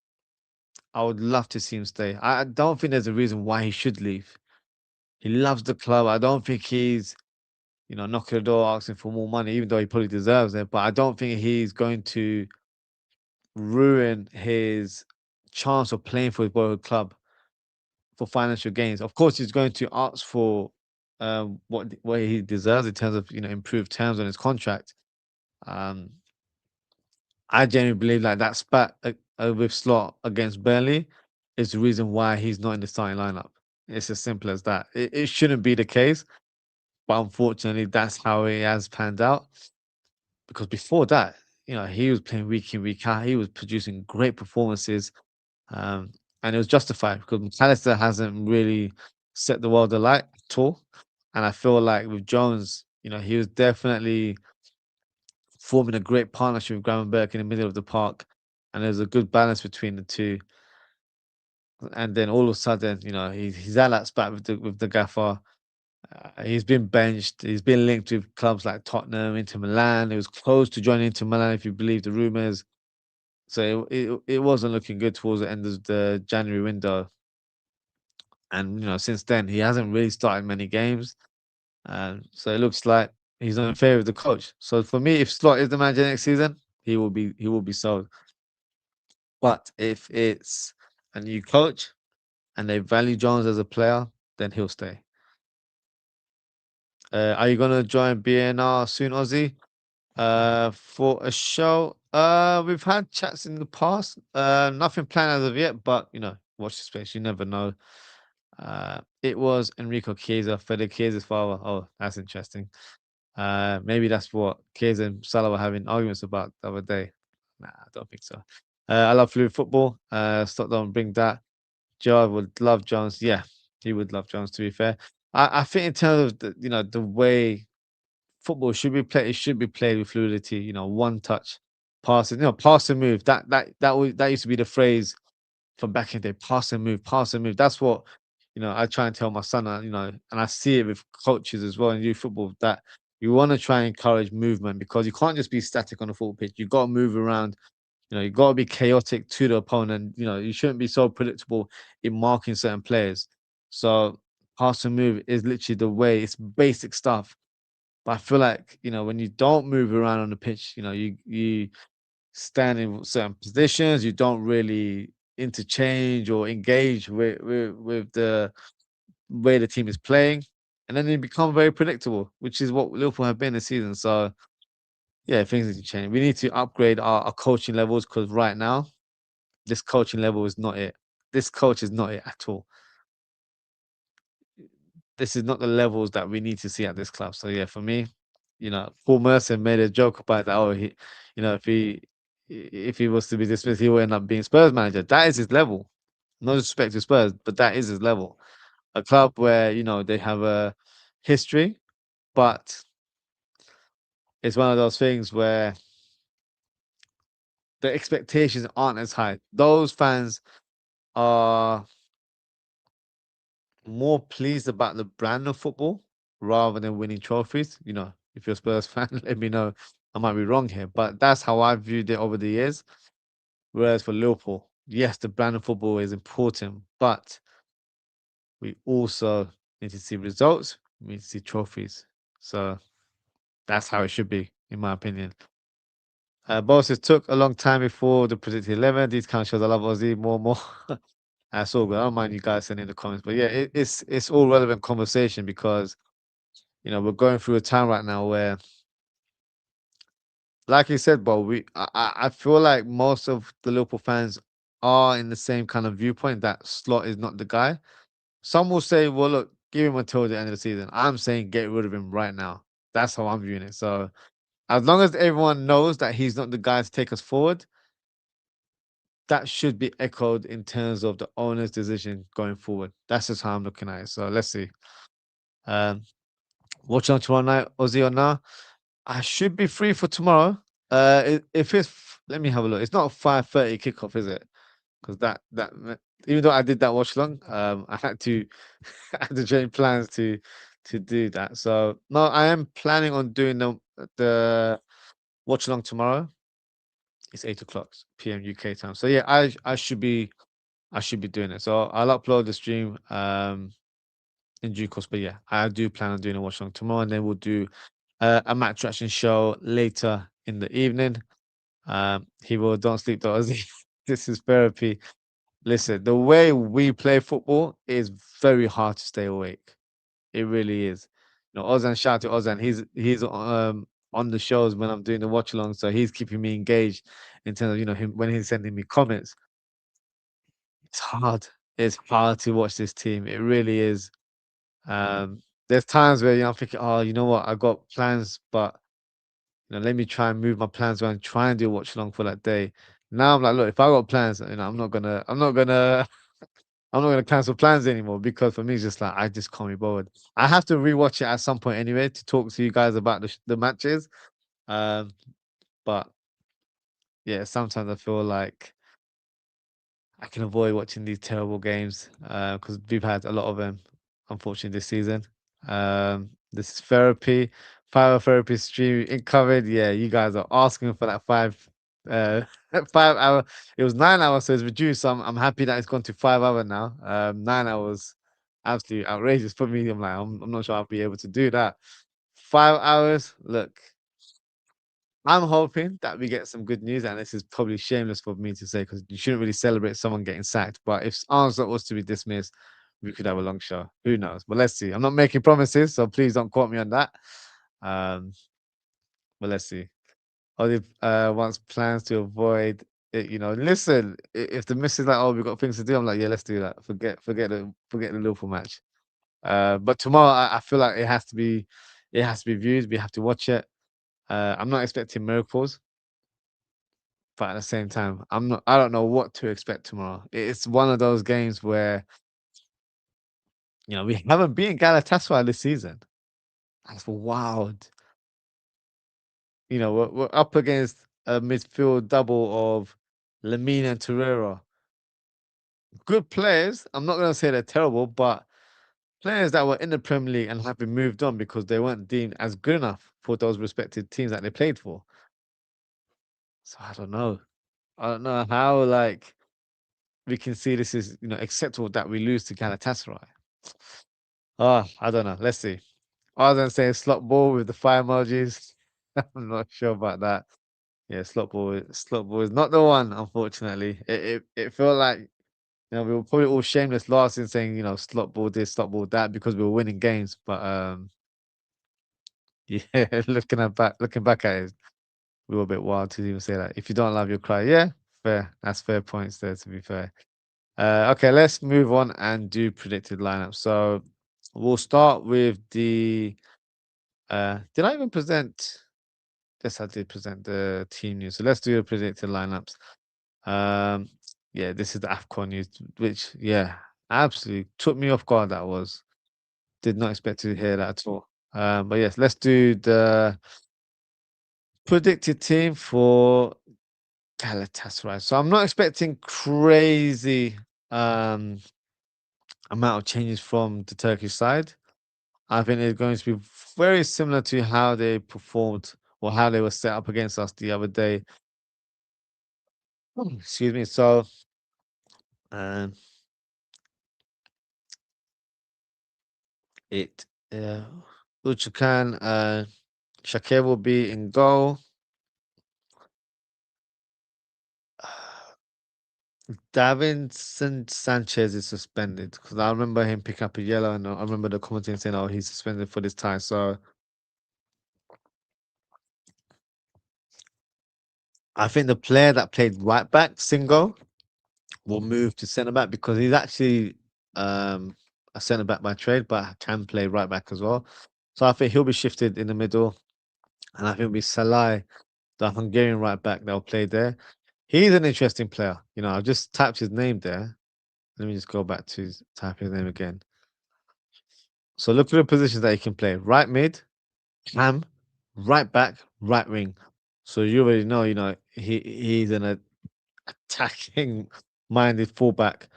I would love to see him stay. I don't think there's a reason why he should leave. He loves the club. I don't think he's, knocking the door asking for more money, even though he probably deserves it. But I don't think he's going to ruin his chance of playing for his boyhood club for financial gains. Of course, he's going to ask for what he deserves in terms of improved terms on his contract. Um, I genuinely believe like that spat with Slot against Burnley is the reason why he's not in the starting lineup. It's as simple as that. It shouldn't be the case, but unfortunately, that's how it has panned out. Because before that, he was playing week in, week out. He was producing great performances, um, and it was justified because McAllister hasn't really set the world alight at all. And I feel like with Jones, he was definitely forming a great partnership with Gravenberch in the middle of the park, and there's a good balance between the two. And then all of a sudden, he's at that spat with the gaffer. He's been benched. He's been linked with clubs like Tottenham, Inter Milan. He was close to joining Inter Milan, if you believe the rumors. So it wasn't looking good towards the end of the January window. And since then he hasn't really started many games. So it looks like he's not in favour of the coach. So for me, if Slot is the manager next season, he will be sold. But if it's a new coach and they value Jones as a player, then he'll stay. Are you gonna join BNR soon, Ozzy? For a show. We've had chats in the past. Nothing planned as of yet, but watch the space. You never know. It was Enrico Chiesa, Fede Chiesa's father. Oh, that's interesting. Maybe that's what Chiesa and Salah were having arguments about the other day. Nah, I don't think so. I love fluid football. Stop, don't bring that. Gerard would love Jones. Yeah, he would love Jones. To be fair, I think in terms of the way football should be played, it should be played with fluidity. One touch, passing. Pass and move. That used to be the phrase from back in the day. Pass and move. Pass and move. That's what I try and tell my son. And I see it with coaches as well in youth football that you want to try and encourage movement because you can't just be static on the football pitch. You got to move around. You got to be chaotic to the opponent. You shouldn't be so predictable in marking certain players. So pass and move is literally the way. It's basic stuff. But I feel like when you don't move around on the pitch, you stand in certain positions. You don't really interchange or engage with the way the team is playing, and then they become very predictable, which is what Liverpool have been this season. So yeah, things need to change. We need to upgrade our coaching levels because right now this coaching level is not it. This coach is not it at all. This is not the levels that we need to see at this club. So yeah, for me, Paul Merson made a joke about that. Oh, if he was to be dismissed, he would end up being Spurs manager. That is his level. No disrespect to Spurs, but that is his level. A club where they have a history, but it's one of those things where the expectations aren't as high. Those fans are more pleased about the brand of football rather than winning trophies. If you're a Spurs fan, let me know. I might be wrong here, but that's how I viewed it over the years. Whereas for Liverpool, yes, the brand of football is important, but we also need to see results. We need to see trophies. So that's how it should be, in my opinion. Boss, it took a long time before the predicted 11. These kind of shows I love Ozzy more and more. That's all good. I don't mind you guys sending the comments, but yeah, it's all relevant conversation because we're going through a time right now where, like you said, Bob, I feel like most of the Liverpool fans are in the same kind of viewpoint that Slot is not the guy. Some will say, well, look, give him until the end of the season. I'm saying get rid of him right now. That's how I'm viewing it. So as long as everyone knows that he's not the guy to take us forward, that should be echoed in terms of the owner's decision going forward. That's just how I'm looking at it. So let's see. Um, watch on tomorrow night, Ozzy or now. I should be free for tomorrow. If it's let me have a look. It's not a 5:30 kickoff, is it? Because even though I did that watch long, I had to I had to change plans to do that. So no, I am planning on doing the watch along tomorrow. It's 8 o'clock p.m. UK time. So yeah, I should be doing it. So I'll upload the stream in due course. But yeah, I do plan on doing a watch along tomorrow, and then we'll do a match reaction show later in the evening. He will don't sleep though. This is therapy. Listen, the way we play football is very hard to stay awake. It really is. Ozan, shout out to Ozan. He's on the shows when I'm doing the watch along, so he's keeping me engaged in terms of him when he's sending me comments. It's hard. It's hard to watch this team. It really is. There's times where I'm thinking, oh, you know what? I got plans, but let me try and move my plans around, try and do a watch along for that day. Now I'm like, look, if I got plans, I'm not gonna cancel plans anymore because for me it's just like I just can't be bothered. I have to rewatch it at some point anyway to talk to you guys about the matches. Um, but yeah, sometimes I feel like I can avoid watching these terrible games because we've had a lot of them, unfortunately, this season. This is therapy, 5 hour therapy stream incoming. Yeah, you guys are asking for that uh, 5 hour. It was 9 hours, so it's reduced. So I'm happy that it's gone to 5 hour now. 9 hours, absolutely outrageous for me. I'm not sure I'll be able to do that. 5 hours, look. I'm hoping that we get some good news, and this is probably shameless for me to say because you shouldn't really celebrate someone getting sacked. But if Arne Slot was to be dismissed, we could have a long show. Who knows? But let's see. I'm not making promises, so please don't quote me on that. Um, but let's see. Olive wants plans to avoid it. Listen, if the miss is like, "Oh, we've got things to do," I'm like, "Yeah, let's do that. Forget the Liverpool match." But tomorrow, I feel like it has to be viewed. We have to watch it. I'm not expecting miracles. But at the same time, I don't know what to expect tomorrow. It's one of those games where, we haven't beaten Galatasaray this season. That's wild. We're up against a midfield double of Lamine and Torreira. Good players. I'm not gonna say they're terrible, but players that were in the Premier League and have been moved on because they weren't deemed as good enough for those respective teams that they played for. So I don't know. I don't know how we can see this is acceptable that we lose to Galatasaray. Oh, I don't know. Let's see. Other than saying slot ball with the fire emojis, I'm not sure about that. Yeah, slot ball is not the one, unfortunately. It felt like we were probably all shameless last in saying slot ball this, slot ball that because we were winning games. But yeah, looking back at it, we were a bit wild to even say that. If you don't love your cry, yeah, fair. That's fair points there. To be fair. Okay, let's move on and do predicted lineup. So we'll start with the. Did I even present? Yes, I did present the team news. So let's do the predicted lineups. Um, yeah, this is the AFCON news, which absolutely took me off guard. That was did not expect to hear that at all. But yes, let's do the predicted team for Galatasaray. So I'm not expecting crazy um amount of changes from the Turkish side. I think it's going to be very similar to how they performed or how they were set up against us the other day. Excuse me. So, um, it Uchukan, Shakir will be in goal. Davinson Sanchez is suspended because I remember him picking up a yellow, and I remember the commentator saying, "Oh, he's suspended for this time." So I think the player that played right back, Singo, will move to centre back because he's actually a centre back by trade, but can play right back as well. So I think he'll be shifted in the middle, and I think it'll be Salai, the Hungarian right back that will play there. He's an interesting player. I've just typed his name there. Let me just go back to type his name again. So look at the positions that he can play: right mid, cam, right back, right wing. So you already know, he's an attacking minded fullback.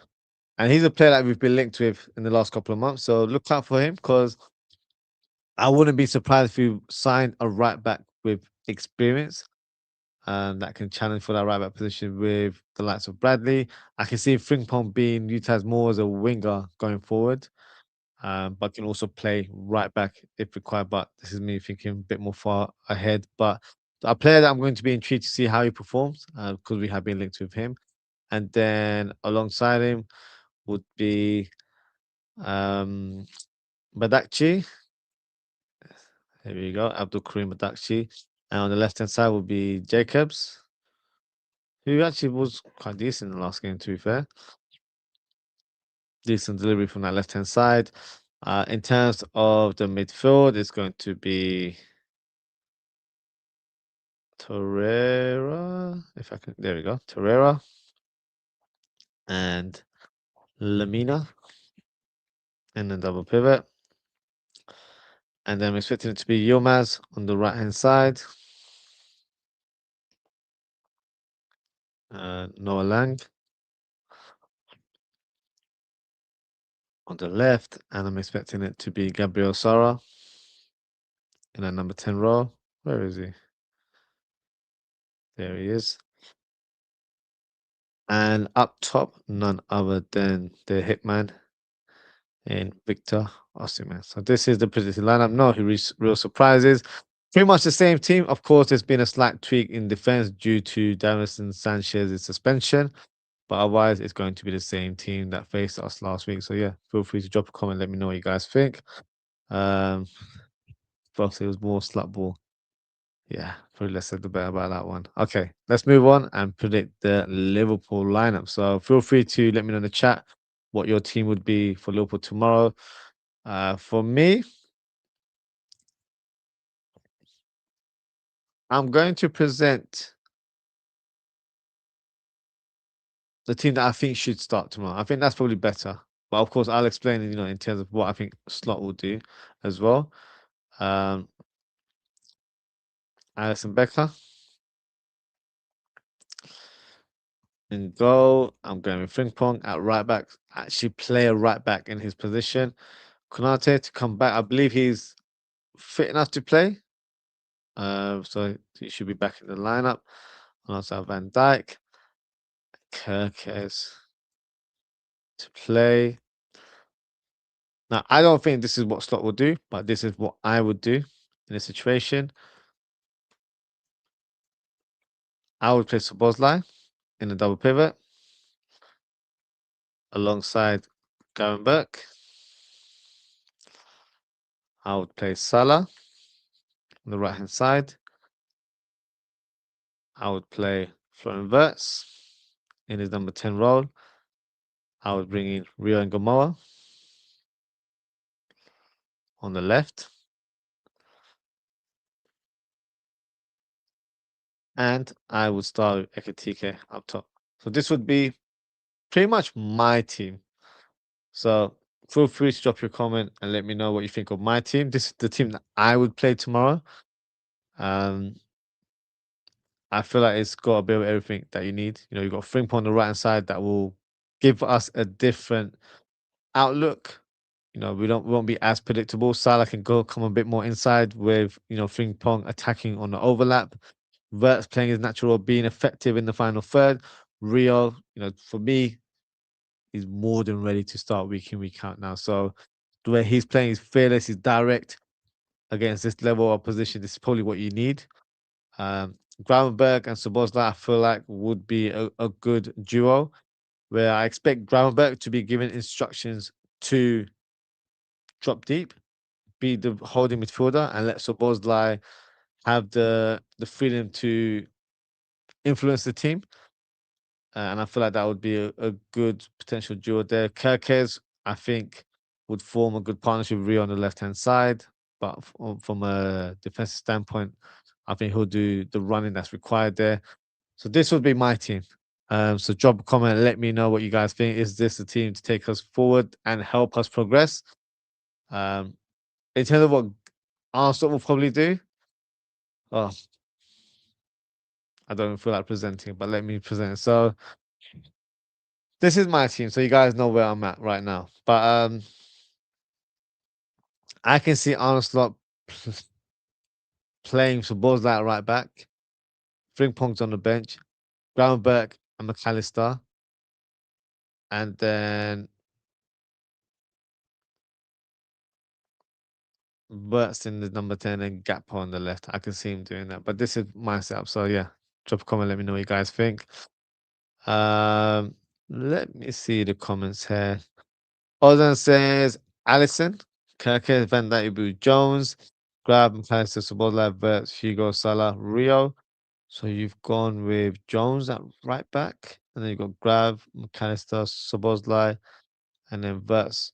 And he's a player that we've been linked with in the last couple of months. So look out for him because I wouldn't be surprised if you signed a right back with experience that can challenge for that right back position with the likes of Bradley. I can see Frimpong being utilized more as a winger going forward, but can also play right back if required. But this is me thinking a bit more far ahead. But a player that I'm going to be intrigued to see how he performs because we have been linked with him. And then alongside him would be um, Badakci. Here we go, Abdul Karim Badakci. And on the left hand side would be Jacobs, who actually was quite decent in the last game, to be fair. Decent delivery from that left hand side. In terms of the midfield, it's going to be Torreira, if I can, there we go. Torreira and Lamina in the double pivot. And then I'm expecting it to be Yilmaz on the right hand side. Noah Lang on the left. And I'm expecting it to be Gabriel Sara in that number 10 role. Where is he? There he is. And up top, none other than the hitman in Victor Osimhen. So this is the predicted lineup. No real surprises. Pretty much the same team. Of course, there's been a slight tweak in defense due to Davinson Sanchez's suspension. But otherwise, it's going to be the same team that faced us last week. So yeah, feel free to drop a comment. Let me know what you guys think. Folks, it was more slut ball. Yeah, probably less said the better about that one. Okay, let's move on and predict the Liverpool lineup. So feel free to let me know in the chat what your team would be for Liverpool tomorrow. For me, I'm going to present the team that I think should start tomorrow. I think that's probably better. But of course, I'll explain, in terms of what I think Slot will do as well. Alison Becker in goal. I'm going with Frimpong at right back. Actually, play a right back in his position. Konate to come back. I believe he's fit enough to play. So he should be back in the lineup. And also Van Dijk. Kirkes to play. Now, I don't think this is what Slot will do, but this is what I would do in a situation. I would play Szoboszlai in a double pivot alongside Garen Burke. I would play Salah on the right hand side. I would play Florian Wirtz in his number 10 role. I would bring in Rio and Gamoa on the left. And I would start with Ekitike up top. So this would be pretty much my team. So feel free to drop your comment and let me know what you think of my team. This is the team that I would play tomorrow. I feel like it's got a bit of everything that you need. You've got Frimpong on the right hand side that will give us a different outlook. We won't be as predictable. Salah can come a bit more inside with Frimpong attacking on the overlap. Verts playing his natural role, being effective in the final third. Rio, for me, is more than ready to start week in, week out now. So the way he's playing is fearless, he's direct against this level of opposition. This is probably what you need. Gravenberg and Szoboszlai, I feel like would be a good duo, where I expect Gravenberg to be given instructions to drop deep, be the holding midfielder, and let Szoboszlai have the freedom to influence the team. And I feel like that would be a good potential duo there. Kerkez, I think, would form a good partnership with Rio on the left-hand side. But from a defensive standpoint, I think he'll do the running that's required there. So this would be my team. So drop a comment, let me know what you guys think. Is this the team to take us forward and help us progress? In terms of what Arsenal will probably do, oh, I don't feel like presenting, but let me present. So this is my team, so you guys know where I'm at right now. But I can see Arne Slot playing for Szoboszlai at right back, Frimpong's on the bench, Gravenberch and McAllister, and then Burst in the number 10 and Gakpo on the left. I can see him doing that. But this is my setup. So yeah, drop a comment, let me know what you guys think. Let me see the comments here. Ozan says Allison, Kirkes, Van Dijk, Ibu, Jones, Grab, McAllister, Szoboszlai, Wirtz, Hugo, Salah, Rio. So you've gone with Jones at right back, and then you've got Grab, McAllister, Szoboszlai, and then Wirtz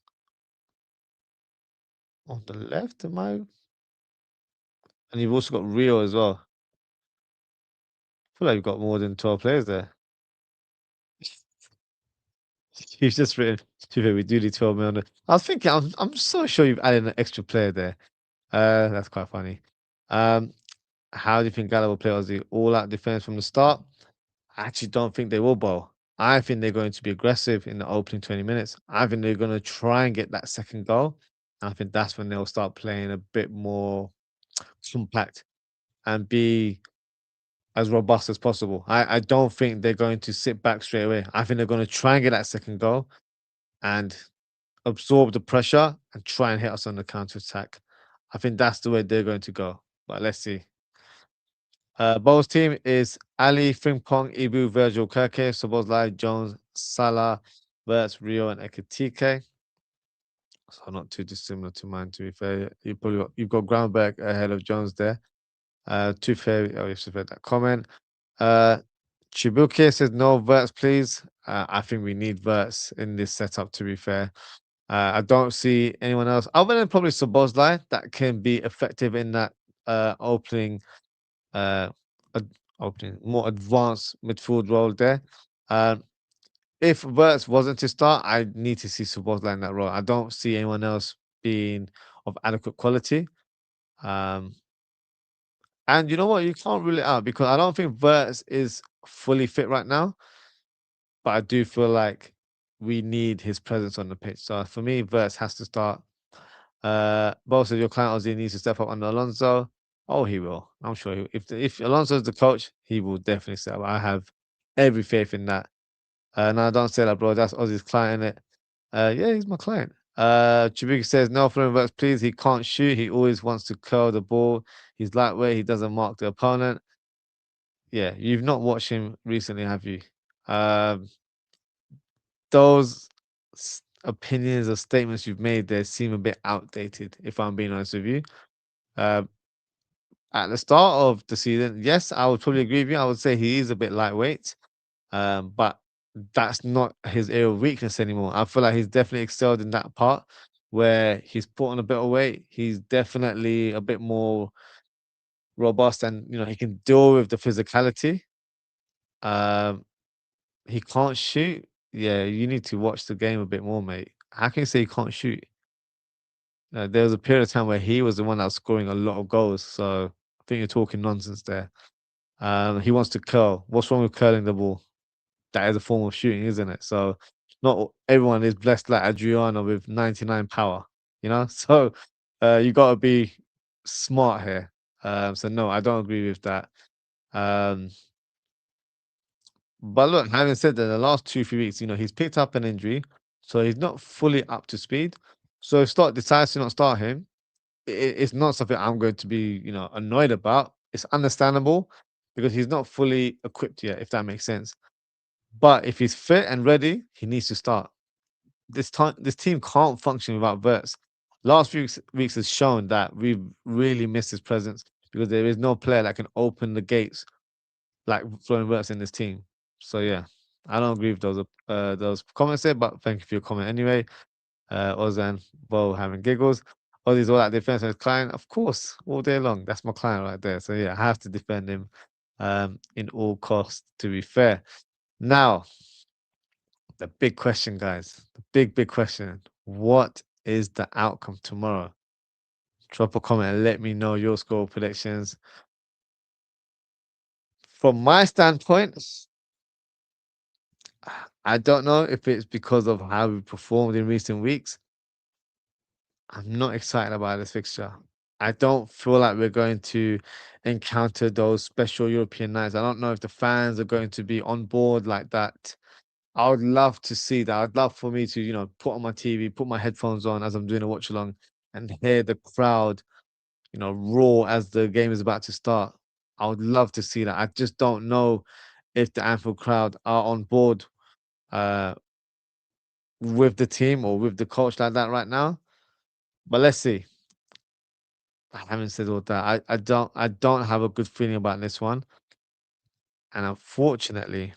on the left. And you've also got Rio as well. feel like you've got more than 12 players there. You've just written, to be fair, we do need 12 million. I was thinking, I'm so sure you've added an extra player there. That's quite funny. Um, how do you think Gala will play Aussie? All out defense from the start? I actually don't think they will bowl. I think they're going to be aggressive in the opening 20 minutes. I think they're going to try and get that second goal. I think that's when they'll start playing a bit more compact and be as robust as possible. I don't think they're going to sit back straight away. I think they're going to try and get that second goal and absorb the pressure and try and hit us on the counter attack. I think that's the way they're going to go. But let's see. Bowls team is Ali, Frimpong, Ibu, Virgil, Kirke, Soboslai, Jones, Salah, Verts, Rio, and Ekatike. So not too dissimilar to mine, to be fair. You've got Groundberg ahead of Jones there. Too fair. Oh, you should read that comment. Uh, Chibuke says no Verts, please. I think we need Verts in this setup, to be fair. I don't see anyone else other than probably Soboslai that can be effective in that opening uh, opening more advanced midfield role there. Um, if Verts wasn't to start, I need to see Szoboszlai in that role. I don't see anyone else being of adequate quality. Um, and you know what? You can't rule it out because I don't think Verts is fully fit right now, but I do feel like we need his presence on the pitch. So for me, Verts has to start. Both of your client Ozzy needs to step up under Alonso. Oh, he will. I'm sure if Alonso is the coach, he will definitely step up. I have every faith in that. No, don't say that, bro. That's Ozzy's client, innit? Yeah, he's my client. Chibuki says, no, Florian works, please. He can't shoot. He always wants to curl the ball. He's lightweight. He doesn't mark the opponent. Yeah, you've not watched him recently, have you? Um, those opinions or statements you've made there seem a bit outdated, if I'm being honest with you. Uh, at the start of the season, yes, I would probably agree with you. I would say he is a bit lightweight, but that's not his area of weakness anymore. I feel like he's definitely excelled in that part where he's put on a bit of weight. He's definitely a bit more robust, and he can deal with the physicality. Um, he can't shoot. Yeah, you need to watch the game a bit more, mate. How can you say he can't shoot? There was a period of time where he was the one that was scoring a lot of goals. So I think you're talking nonsense there. He wants to curl. What's wrong with curling the ball? That is a form of shooting, isn't it? So not everyone is blessed like Adriano with 99 power, you know? So you got to be smart here. So no, I don't agree with that. Um, but look, having said that, the last 2, 3 weeks, he's picked up an injury, so he's not fully up to speed. So if Start decides to not start him, it's not something I'm going to be, annoyed about. It's understandable because he's not fully equipped yet, if that makes sense. But if he's fit and ready, he needs to start. This team can't function without Verts. Last few weeks has shown that we've really missed his presence because there is no player that can open the gates like Florian Verts in this team. So yeah, I don't agree with those comments there, but thank you for your comment anyway. Ozan, Bo having giggles. Ozzy's all that defense on his client, of course, all day long. That's my client right there. So yeah, I have to defend him in all costs, to be fair. Now, the big question, guys. The big question. What is the outcome tomorrow? Drop a comment and let me know your score predictions. From my standpoint, I don't know if it's because of how we performed in recent weeks. I'm not excited about this fixture. I don't feel like we're going to encounter those special European nights. I don't know if the fans are going to be on board like that. I would love to see that. I'd love for me to, put on my TV, put my headphones on as I'm doing a watch along and hear the crowd, roar as the game is about to start. I would love to see that. I just don't know if the Anfield crowd are on board uh, with the team or with the coach like that right now. But let's see. I haven't said all that. I don't have a good feeling about this one. And unfortunately,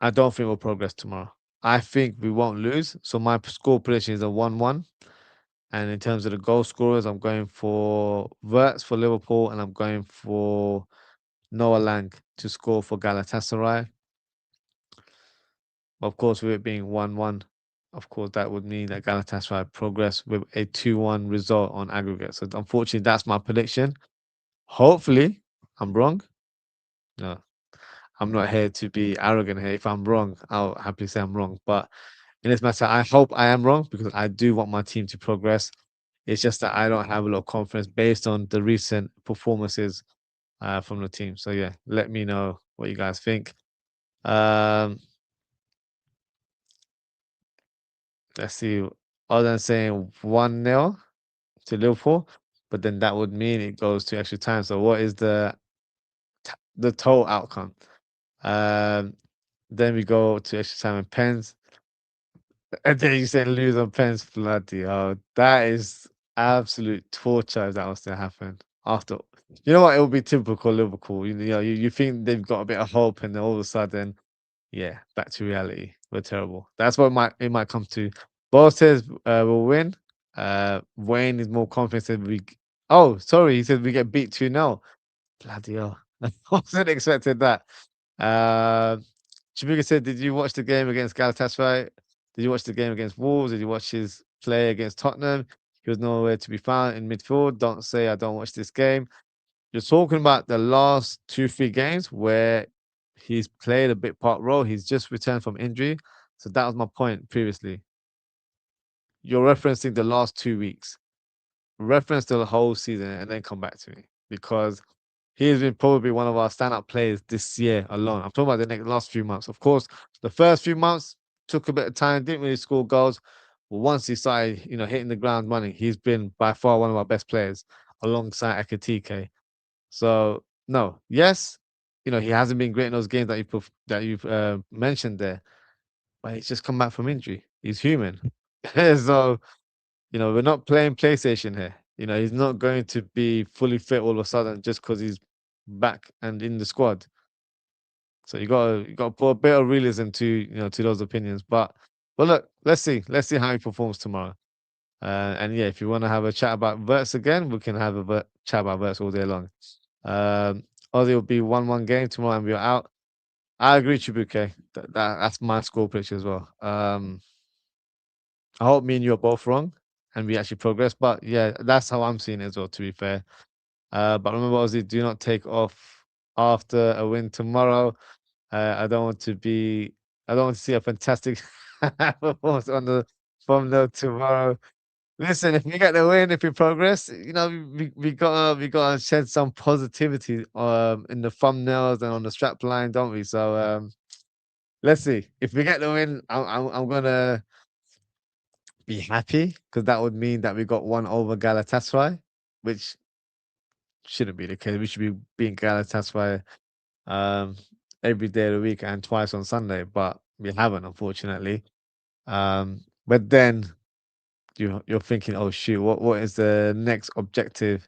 I don't think we'll progress tomorrow. I think we won't lose. So my score prediction is a 1-1. And in terms of the goal scorers, I'm going for Wirtz for Liverpool, and I'm going for Noah Lang to score for Galatasaray. Of course, with it being 1-1, of course, that would mean that Galatasaray progress with a 2-1 result on aggregate. So unfortunately, that's my prediction. Hopefully, I'm wrong. No, I'm not here to be arrogant here. If I'm wrong, I'll happily say I'm wrong. But in this matter, I hope I am wrong because I do want my team to progress. It's just that I don't have a lot of confidence based on the recent performances from the team. So yeah, let me know what you guys think. Um, let's see. Other than saying 1-0 to Liverpool, but then that would mean it goes to extra time. So what is the total outcome? Um, then we go to extra time and pens. And then you say lose on pens, bloody hell. That is absolute torture if that was to happen. After you know what, it would be typical Liverpool. You think they've got a bit of hope, and then all of a sudden, yeah, back to reality. We're terrible. That's what it might come to. Bo says we'll win. Wayne is more confident that oh, sorry, he said we get beat 2-0. Bloody hell. I wasn't expecting that. Uh, Chibuga said, "Did you watch the game against Galatasaray? Did you watch the game against Wolves? Did you watch his play against Tottenham? He was nowhere to be found in midfield. Don't say I don't watch this game." You're talking about the last 2, 3 games where he's played a bit part role. He's just returned from injury. So that was my point previously. You're referencing the last 2 weeks. Reference the whole season and then come back to me because he has been probably one of our standout players this year alone. I'm talking about the last few months. Of course, the first few months took a bit of time, didn't really score goals. But once he started, hitting the ground running, he's been by far one of our best players alongside Ekatike. So no, yes, he hasn't been great in those games that you've mentioned there, but he's just come back from injury. He's human. So we're not playing PlayStation here. He's not going to be fully fit all of a sudden just because he's back and in the squad. So you gotta put a bit of realism to those opinions. But look, let's see how he performs tomorrow. And yeah, if you want to have a chat about Verts again, we can have a chat about Verts all day long. Ozzy will be 1-1 game tomorrow and we're out. I agree, Chibuke. That's my score picture as well. I hope me and you are both wrong and we actually progress. But yeah, that's how I'm seeing it as well, to be fair. But remember, Ozzy, do not take off after a win tomorrow. I don't want to be. I don't want to see a fantastic performance on the thumbnail tomorrow. Listen, if we get the win, if we progress, we gotta shed some positivity in the thumbnails and on the strap line, don't we? So let's see. If we get the win, I'm gonna be happy because that would mean that we got one over Galatasaray, which shouldn't be the case. We should be beating Galatasaray um, every day of the week and twice on Sunday, but we haven't, unfortunately. But then you're thinking, oh shoot, what is the next objective?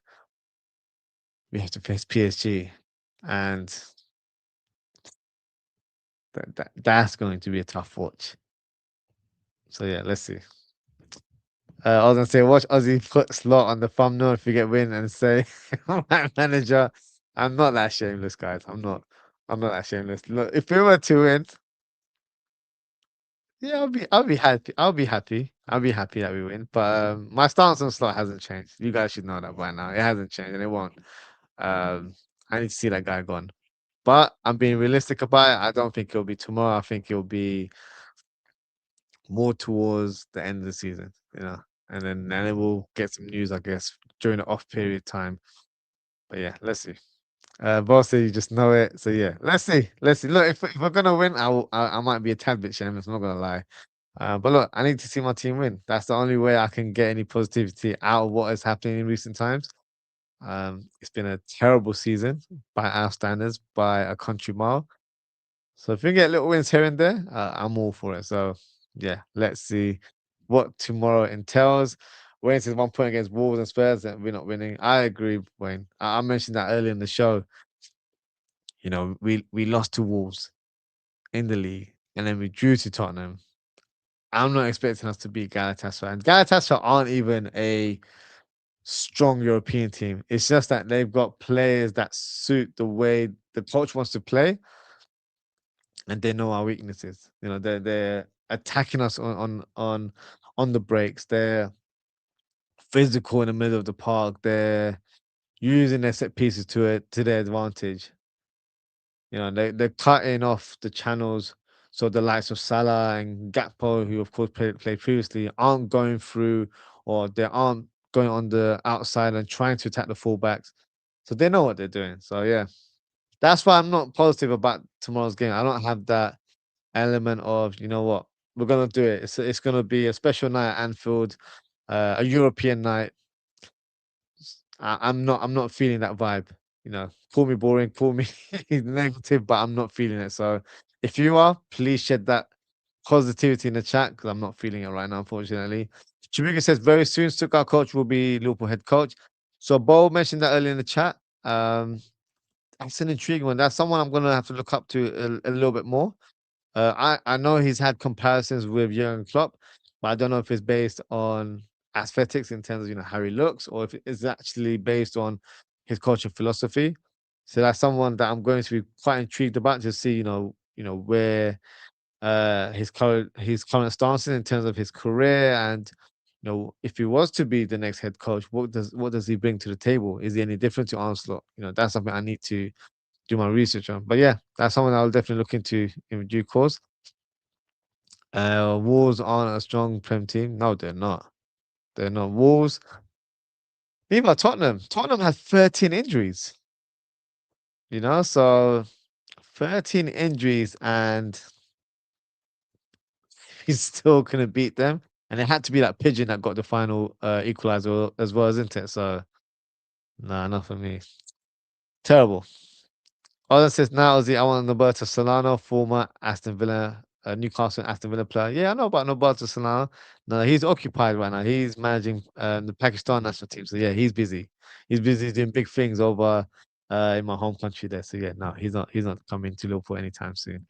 We have to face PSG, and that's going to be a tough watch. So yeah, let's see. I was gonna say, watch Ozzy put Slot on the thumbnail if you get win and say, "My manager." I'm not that shameless, guys. I'm not. I'm not that shameless. Look, if we were to win, yeah, I'll be happy. I'll be happy that we win. But my stance on Slot hasn't changed. You guys should know that by now. It hasn't changed, and it won't. Um, I need to see that guy gone. But I'm being realistic about it. I don't think it'll be tomorrow. I think it'll be more towards the end of the season. And then we'll get some news, I guess, during the off period time. But yeah, let's see. Boss said you just know it. So yeah, let's see. Let's see. Look, if we're gonna win, I might be a tad bit shameless. I'm not gonna lie. But look, I need to see my team win. That's the only way I can get any positivity out of what is happening in recent times. It's been a terrible season by our standards, by a country mile. So if we get little wins here and there, I'm all for it. So yeah, let's see what tomorrow entails. Wayne says 1 point against Wolves and Spurs that we're not winning. I agree, Wayne. I mentioned that earlier in the show. We lost to Wolves in the league, and then we drew to Tottenham. I'm not expecting us to beat Galatasaray. And Galatasaray aren't even a strong European team. It's just that they've got players that suit the way the coach wants to play, and they know our weaknesses. You know, they're attacking us on the breaks. They're physical in the middle of the park. They're using their set pieces to their advantage. You know, they're cutting off the channels so the likes of Salah and Gakpo, who of course played previously, aren't going through or they aren't going on the outside and trying to attack the fullbacks. So they know what they're doing. So yeah, that's why I'm not positive about tomorrow's game. I don't have that element of, you know what, we're gonna do it. It's gonna be a special night at Anfield, a European night. I'm not feeling that vibe. You know, call me boring, call me negative, but I'm not feeling it. So if you are, please shed that positivity in the chat because I'm not feeling it right now, unfortunately. Chibuga says very soon Stuttgart coach will be Liverpool head coach. So Bo mentioned that earlier in the chat. That's an intriguing one. That's someone I'm gonna have to look up to a little bit more. I know he's had comparisons with Jurgen Klopp, but I don't know if it's based on aesthetics in terms of how he looks, or if it's actually based on his culture philosophy. So that's someone that I'm going to be quite intrigued about to see, where his current stance is in terms of his career, and if he was to be the next head coach, what does he bring to the table? Is he any different to Arne Slot? That's something I need to do my research on. But yeah, that's something I'll definitely look into in due course. Wolves aren't a strong Prem team. No, they're not. They're not. Wolves. Meanwhile, Tottenham. Tottenham has 13 injuries. So 13 injuries, and he's still gonna beat them. And it had to be that pigeon that got the final equalizer as well, isn't it? So nah, not for me. Terrible. Ola says now, I want Roberto Solano, former Aston Villa, Newcastle and Aston Villa player. Yeah, I know about Roberto Solano. No, he's occupied right now. He's managing the Pakistan national team. So yeah, he's busy. He's busy doing big things over in my home country there. So yeah, no, he's not coming to Liverpool anytime soon.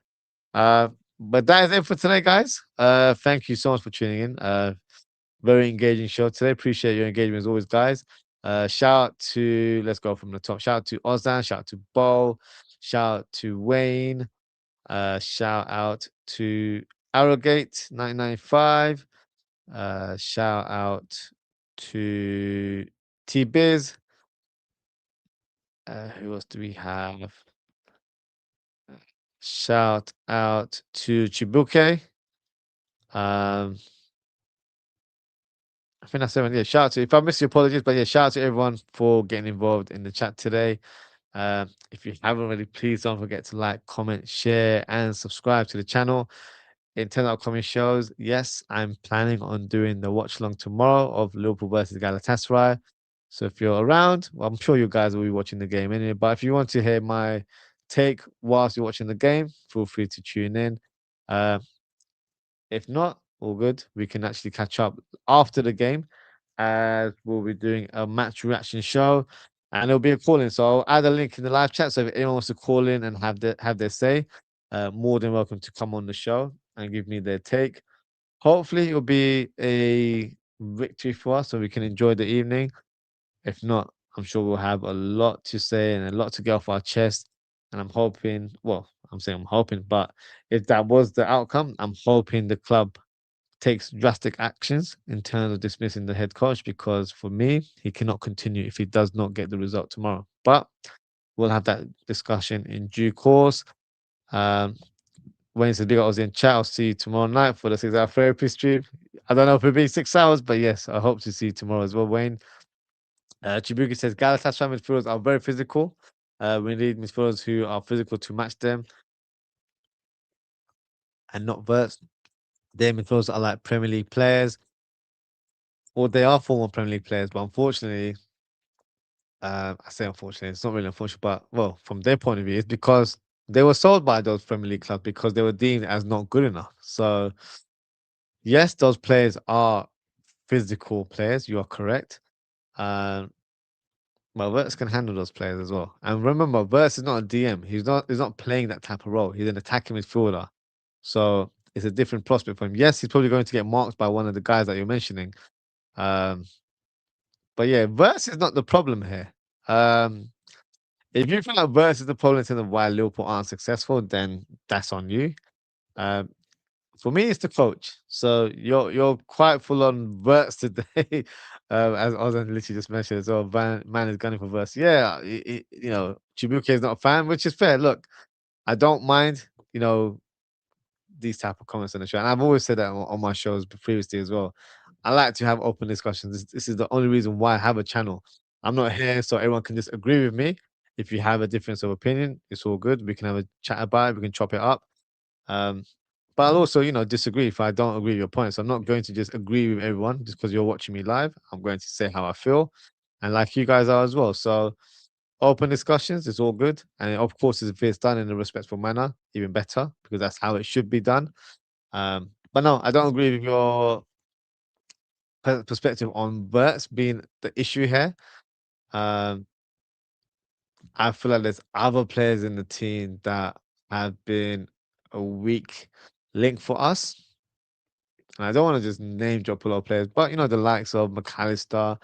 But that is it for today, guys. Thank you so much for tuning in. Very engaging show today. Appreciate your engagement as always, guys. Shout out to let's go from the top. Shout out to Ozan. Shout out to Bo. Shout out to Wayne. Shout out to Arrogate 995. Shout out to T Biz. Who else do we have? Shout out to Chibuke. Um, I think that's everyone. Yeah, shout out to if I missed you, apologies. But yeah, shout out to everyone for getting involved in the chat today. If you haven't already, please don't forget to like, comment, share, and subscribe to the channel. In 10 upcoming shows, yes, I'm planning on doing the watch along tomorrow of Liverpool versus Galatasaray. So if you're around, well, I'm sure you guys will be watching the game anyway. But if you want to hear my take whilst you're watching the game, feel free to tune in. Uh, if not, all good. We can actually catch up after the game as we'll be doing a match reaction show and it'll be a call in. So I'll add a link in the live chat. So if anyone wants to call in and have their say, more than welcome to come on the show and give me their take. Hopefully it'll be a victory for us so we can enjoy the evening. If not, I'm sure we'll have a lot to say and a lot to get off our chest. And I'm hoping, well, I'm saying I'm hoping, but if that was the outcome, I'm hoping the club takes drastic actions in terms of dismissing the head coach because for me, he cannot continue if he does not get the result tomorrow. But we'll have that discussion in due course. Wayne says, big up in chat. I'll see you tomorrow night for the 6 hour therapy stream. I don't know if it'll be 6 hours, but yes, I hope to see you tomorrow as well, Wayne. Chibuki says, Galatasaray midfielders are very physical. We need midfielders who are physical to match them and not verts. Their midfielders are like Premier League players, or they are former Premier League players, but unfortunately, I say unfortunately, it's not really unfortunate, but well, from their point of view, it's because they were sold by those Premier League clubs because they were deemed as not good enough. So, yes, those players are physical players. You are correct. Um, but Verts can handle those players as well. And remember, Verts is not a DM. He's not playing that type of role. He's an attacking midfielder. So it's a different prospect for him. Yes, he's probably going to get marked by one of the guys that you're mentioning. Um, but yeah, Verts is not the problem here. If you feel like Verts is the problem in terms of why Liverpool aren't successful, then that's on you. Um, for me, it's the coach. So you're quite full on Verts today, as Ozan literally just mentioned as well. Man is gunning for Verts. Yeah, Chibuke is not a fan, which is fair. Look, I don't mind, these type of comments on the show, and I've always said that on my shows previously as well. I like to have open discussions. This is the only reason why I have a channel. I'm not here so everyone can just agree with me. If you have a difference of opinion, it's all good. We can have a chat about it. We can chop it up. Um, but I'll also, disagree if I don't agree with your points. I'm not going to just agree with everyone just because you're watching me live. I'm going to say how I feel, and like you guys are as well. So open discussions is all good, and of course, if it's done in a respectful manner, even better because that's how it should be done. But no, I don't agree with your perspective on Verts being the issue here. Um, I feel like there's other players in the team that have been a weak link for us. And I don't want to just name drop a lot of players, but the likes of McAllister,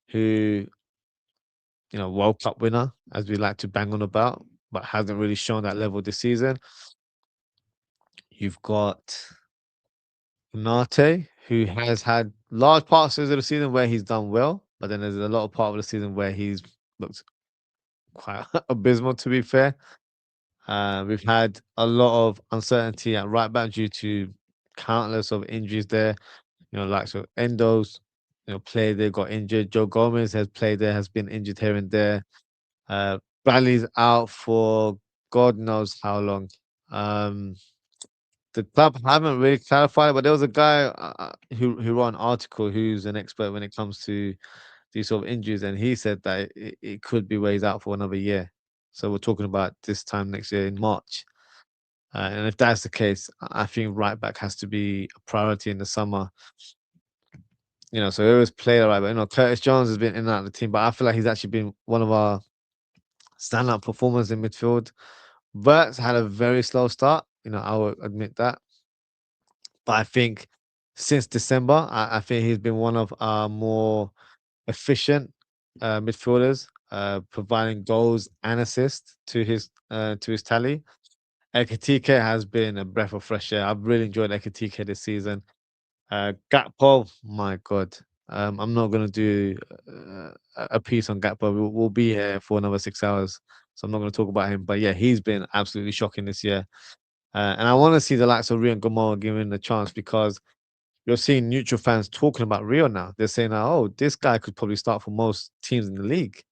who, World Cup winner, as we like to bang on about, but hasn't really shown that level this season. You've got Nate, who has had large parts of the season where he's done well, but then there's a lot of part of the season where he's looked quite abysmal, to be fair. We've had a lot of uncertainty at right back due to countless of injuries there. Like so Endo's, played there, got injured. Joe Gomez has played there, has been injured here and there. Bradley's out for God knows how long. The club haven't really clarified, but there was a guy who wrote an article who's an expert when it comes to these sort of injuries, and he said that it could be where he's out for another year. So we're talking about this time next year in March. And if that's the case, I think right back has to be a priority in the summer. So he always played all right, but Curtis Jones has been in and out of the team, but I feel like he's actually been one of our standout performers in midfield. Verts had a very slow start, I will admit that. But I think since December, I think he's been one of our more efficient midfielders, providing goals and assists to his tally. Ekatike has been a breath of fresh air. I've really enjoyed Ekatike this season. Gakpo, my God. I'm not going to do a piece on Gakpo. We'll be here for another 6 hours. So I'm not going to talk about him. But yeah, he's been absolutely shocking this year. And I want to see the likes of Rio and Gomorrah given a chance because you're seeing neutral fans talking about Rio now. They're saying, oh, this guy could probably start for most teams in the league.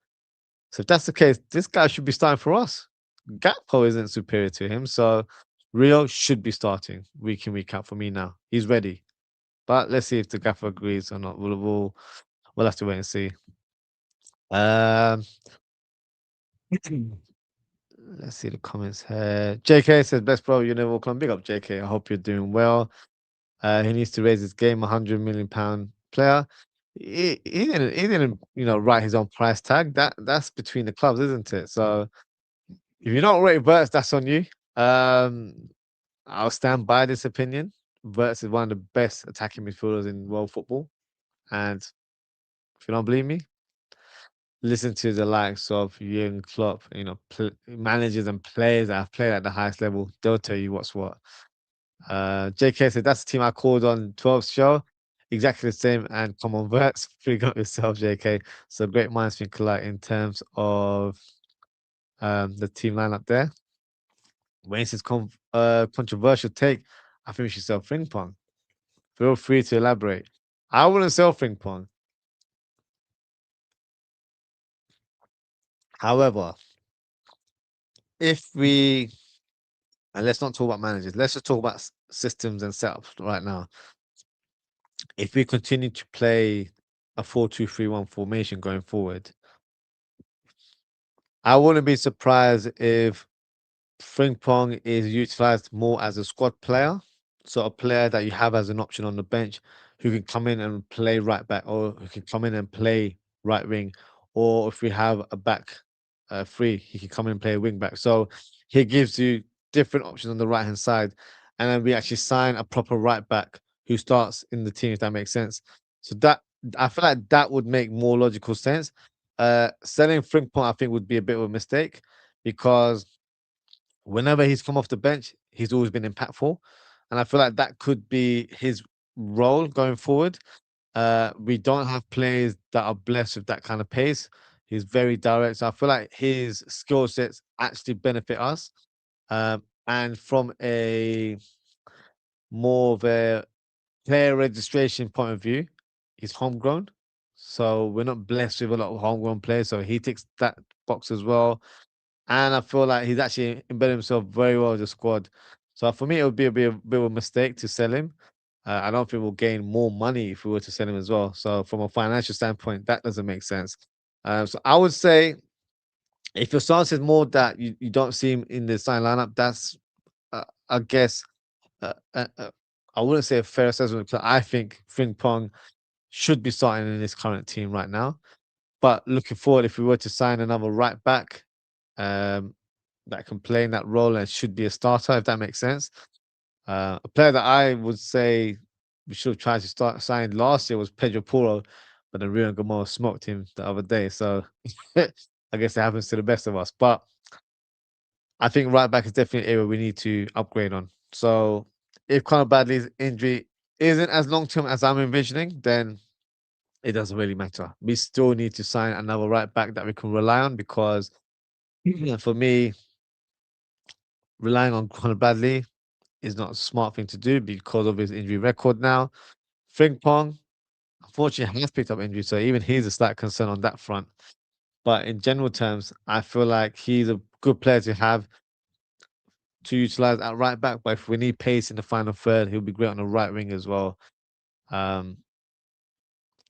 So if that's the case, this guy should be starting for us. Gakpo isn't superior to him. So Rio should be starting week in, week out for me now. He's ready. But let's see if the gaffer agrees or not. We'll have to wait and see. Um, let's see the comments here. JK says, "Best bro, you never will come. Big up, JK. I hope you're doing well. He needs to raise his game. £100 million player. He didn't write his own price tag. That's between the clubs, isn't it? So if you're not rated Verts, that's on you. I'll stand by this opinion. Verts is one of the best attacking midfielders in world football, and if you don't believe me, listen to the likes of Jurgen Klopp, managers and players that have played at the highest level. They'll tell you what's what. JK said, that's the team I called on 12th show. Exactly the same. And come on, Verts, free up yourself, JK. So great minds think alike in terms of the team lineup there. Wayne says, controversial take. I think we should sell Frimpong. Feel free to elaborate. I wouldn't sell Frimpong. However, if we and let's not talk about managers. Let's just talk about systems and setups right now. If we continue to play a 4-2-3-1 formation going forward, I wouldn't be surprised if Frimpong is utilized more as a squad player. So a player that you have as an option on the bench who can come in and play right back or who can come in and play right wing. Or if we have a back three, he can come in and play wing back. So he gives you different options on the right hand side. and then we actually sign a proper right back who starts in the team, if that makes sense. So that I feel like that would make more logical sense. Selling Frimpong, I think, would be a bit of a mistake because whenever he's come off the bench, he's always been impactful, and I feel like that could be his role going forward. We don't have players that are blessed with that kind of pace. He's very direct, so I feel like his skill sets actually benefit us. And from a more of a player registration point of view, he's homegrown, so we're not blessed with a lot of homegrown players. So he ticks that box as well. And I feel like he's actually embedded himself very well with the squad. So for me, it would be a bit of a mistake to sell him. I don't think we'll gain more money if we were to sell him as well. So from a financial standpoint, that doesn't make sense. So I would say if your stance is more that you don't see him in the starting lineup, that's I guess uh, uh, uh, I wouldn't say a fair assessment because I think Frimpong should be starting in his current team right now. But looking forward, if we were to sign another right back, um, that can play in that role and should be a starter, if that makes sense. A player that I would say we should have tried to start signing last year was Pedro Porro, but then Ruben Gamora smoked him the other day. So I guess it happens to the best of us. But I think right back is definitely an area we need to upgrade on. So if Conor Bradley's injury isn't as long term as I'm envisioning, then it doesn't really matter. We still need to sign another right back that we can rely on because for me, relying on Conor Bradley is not a smart thing to do because of his injury record now. Frimpong, unfortunately, has picked up injury, so even he's a slight concern on that front. But in general terms, I feel like he's a good player to have to utilize at right back. But if we need pace in the final third, he'll be great on the right wing as well. Um,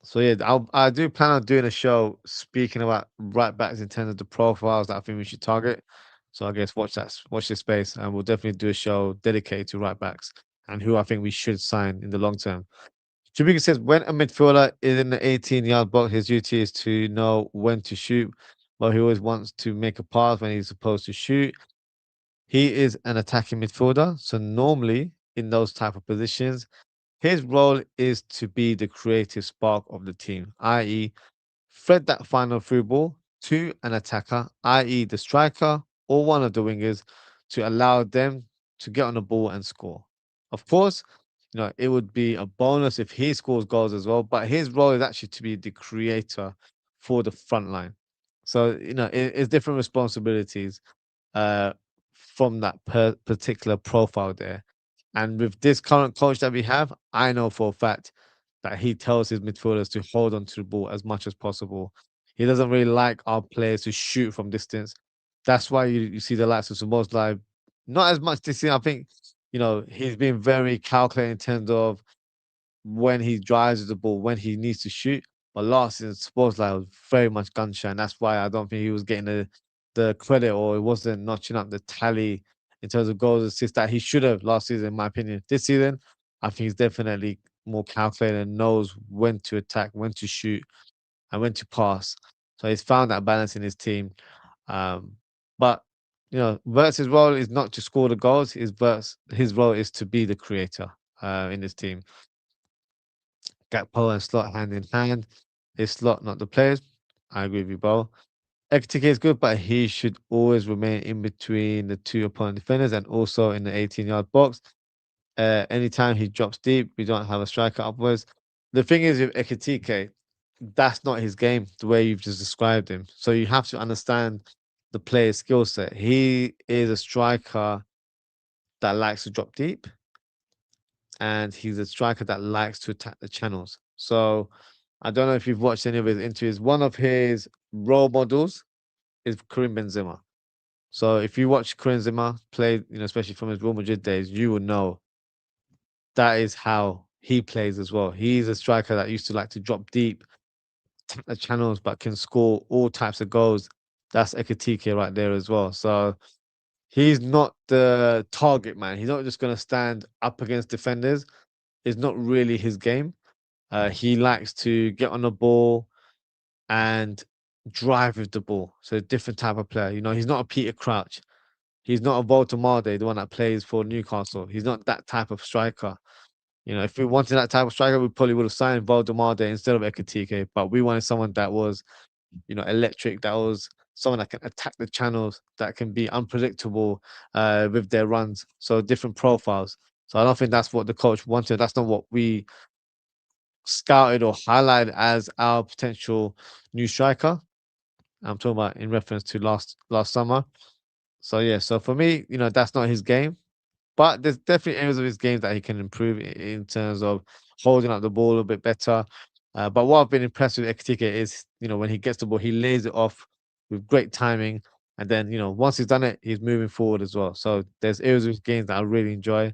so yeah, I do plan on doing a show speaking about right backs in terms of the profiles that I think we should target. So I guess watch this space, and we'll definitely do a show dedicated to right backs and who I think we should sign in the long term. Jabika says when a midfielder is in the 18-yard box, his duty is to know when to shoot, but he always wants to make a pass when he's supposed to shoot. He is an attacking midfielder, so normally in those type of positions, his role is to be the creative spark of the team, i.e., thread that final through ball to an attacker, i.e., the striker or one of the wingers, to allow them to get on the ball and score. Of course, it would be a bonus if he scores goals as well, but his role is actually to be the creator for the front line. So, it's different responsibilities uh, from that particular profile there. And with this current coach that we have, I know for a fact that he tells his midfielders to hold on to the ball as much as possible. He doesn't really like our players to shoot from distance. That's why you see the likes of Szoboszlai, not as much this year. I think, he's been very calculated in terms of when he drives the ball, when he needs to shoot. But last season, Szoboszlai was very much gun shy, and that's why I don't think he was getting the credit or it wasn't notching up the tally in terms of goals assists that he should have last season, in my opinion. This season, I think he's definitely more calculated and knows when to attack, when to shoot, and when to pass. So he's found that balance in his team. Um, but Vert's role is not to score the goals. His role is to be the creator in his team. Gakpo and Slot hand in hand. Is Slot not the players? I agree with you, Bo. Ekitike is good, but he should always remain in between the two opponent defenders and also in the 18-yard box. Anytime he drops deep, we don't have a striker upwards. The thing is with Ekitike, that's not his game, the way you've just described him. So you have to understand the player's skill set. He is a striker that likes to drop deep, and he's a striker that likes to attack the channels. So I don't know if you've watched any of his interviews. One of his role models is Karim Benzema. So if you watch Karim Benzema play, especially from his Real Madrid days, you will know that is how he plays as well. He's a striker that used to like to drop deep, tap the channels, but can score all types of goals. That's Ekitike right there as well. So he's not the target man. He's not just going to stand up against defenders. It's not really his game. He likes to get on the ball and drive with the ball. So a different type of player. He's not a Peter Crouch. He's not a Voltemade, the one that plays for Newcastle. He's not that type of striker. If we wanted that type of striker, we probably would have signed Valdemade instead of Ekitike. But we wanted someone that was, electric, that was someone that can attack the channels, that can be unpredictable with their runs. So different profiles. So I don't think that's what the coach wanted. That's not what we scouted or highlighted as our potential new striker. I'm talking about in reference to last summer. So yeah, so for me, that's not his game. But there's definitely areas of his game that he can improve in terms of holding up the ball a little bit better. But what I've been impressed with Ekitike is, when he gets the ball, he lays it off with great timing. And then, once he's done it, he's moving forward as well. So there's areas of his games that I really enjoy.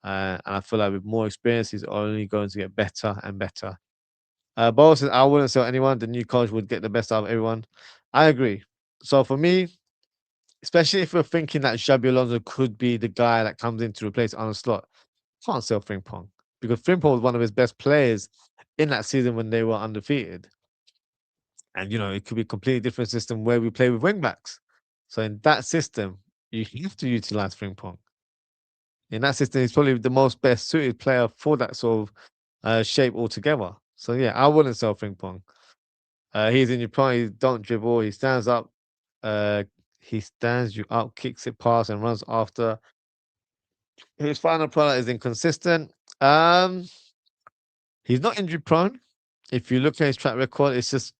And I feel like with more experience, he's only going to get better and better. Bo says, I wouldn't sell anyone. The new coach would get the best out of everyone. I agree. So for me, especially if we're thinking that Xabi Alonso could be the guy that comes in to replace Arne Slot, can't sell Frimpong because Frimpong was one of his best players in that season when they were undefeated. And it could be a completely different system where we play with wing backs. So in that system, you have to utilize Frimpong. In that system, he's probably the most best suited player for that sort of shape altogether. So yeah, I wouldn't sell Frimpong. He's in your prime. He don't dribble. He stands up. Uh, he stands you up, kicks it past, and runs after. His final product is inconsistent. He's not injury prone. If you look at his track record, it's just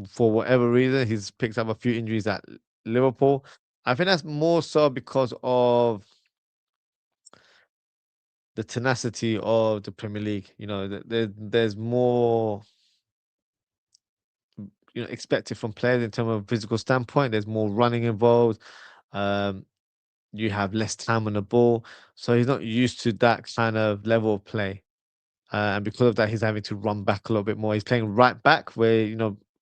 for whatever reason he's picked up a few injuries at Liverpool. I think that's more so because of the tenacity of the Premier League. There's more expected from players in terms of physical standpoint. There's more running involved. Um, you have less time on the ball, so he's not used to that kind of level of play. And because of that, he's having to run back a little bit more. He's playing right back, where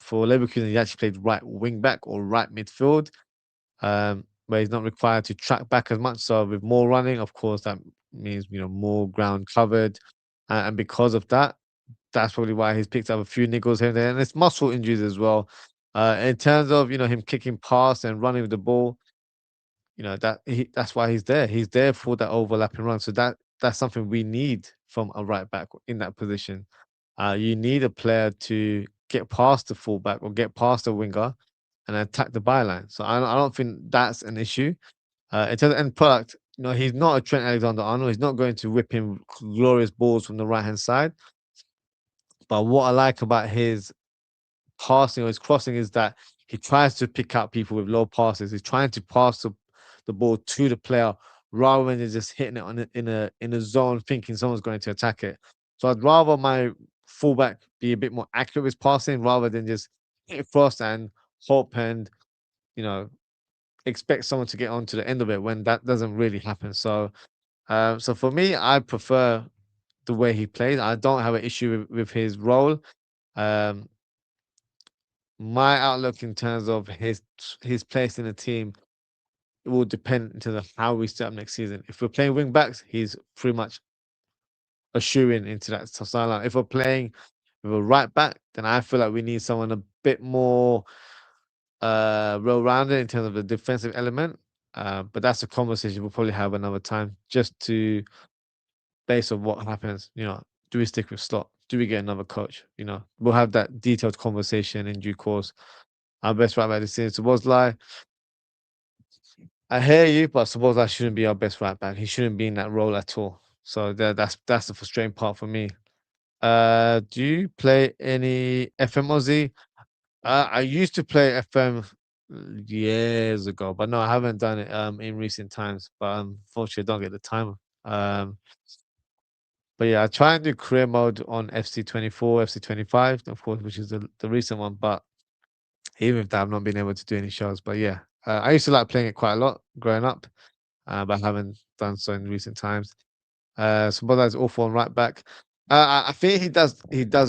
for Leverkusen he actually played right wing back or right midfield, where he's not required to track back as much. So with more running, of course, that means more ground covered, and because of that, that's probably why he's picked up a few niggles here and there, and it's muscle injuries as well. In terms of him kicking past and running with the ball, that's why he's there. He's there for that overlapping run. So that's something we need from a right back in that position. You need a player to get past the fullback or get past the winger and attack the byline. So I don't think that's an issue. In terms of end product, he's not a Trent Alexander-Arnold. He's not going to whip in glorious balls from the right hand side. But what I like about his passing or his crossing is that he tries to pick out people with low passes. He's trying to pass the ball to the player rather than just hitting it in a zone, thinking someone's going to attack it. So I'd rather my fullback be a bit more accurate with passing rather than just hit across and hope and you know expect someone to get on to the end of it when that doesn't really happen. So for me, I prefer the way he plays. I don't have an issue with his role. Um, my outlook in terms of his place in the team, it will depend in terms of how we set up next season. If we're playing wing backs, he's pretty much a shoe in into that sideline. If we're playing with a right back, then I feel like we need someone a bit more well rounded in terms of the defensive element. But that's a conversation we'll probably have another time, just to based on what happens. Do we stick with Slot? Do we get another coach? We'll have that detailed conversation in due course. Our best right back this season was like, I hear you, but suppose I shouldn't be our best right back. He shouldn't be in that role at all. So that's the frustrating part for me. Do you play any FM Aussie? I used to play FM years ago, but no, I haven't done it in recent times. But unfortunately, I don't get the time. Um, but yeah, I try and do career mode on FC24, FC25, of course, which is the recent one. But even with that, I've not been able to do any shows. But yeah, I used to like playing it quite a lot growing up, but I haven't done so in recent times. So Boda's awful on right back. I think he does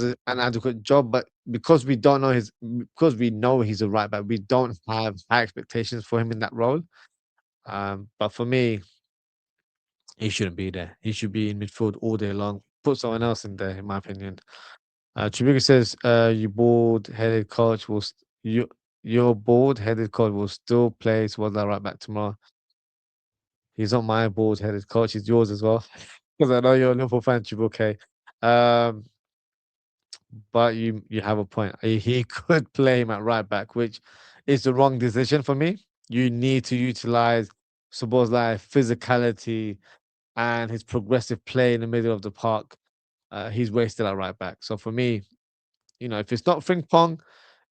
an adequate job, but because we don't know because we know he's a right back, we don't have high expectations for him in that role. But for me, he shouldn't be there. He should be in midfield all day long. Put someone else in there, in my opinion. Chibuga says, "You bald-headed coach will your bald-headed coach will still play Swansea right back tomorrow." He's not my bald-headed coach. He's yours as well, because I know you're a Liverpool fan, Triple K. Um, but you have a point. He could play him at right back, which is the wrong decision for me. You need to utilize Szoboszlai physicality and his progressive play in the middle of the park. He's wasted at right back. So for me, if it's not Frimpong,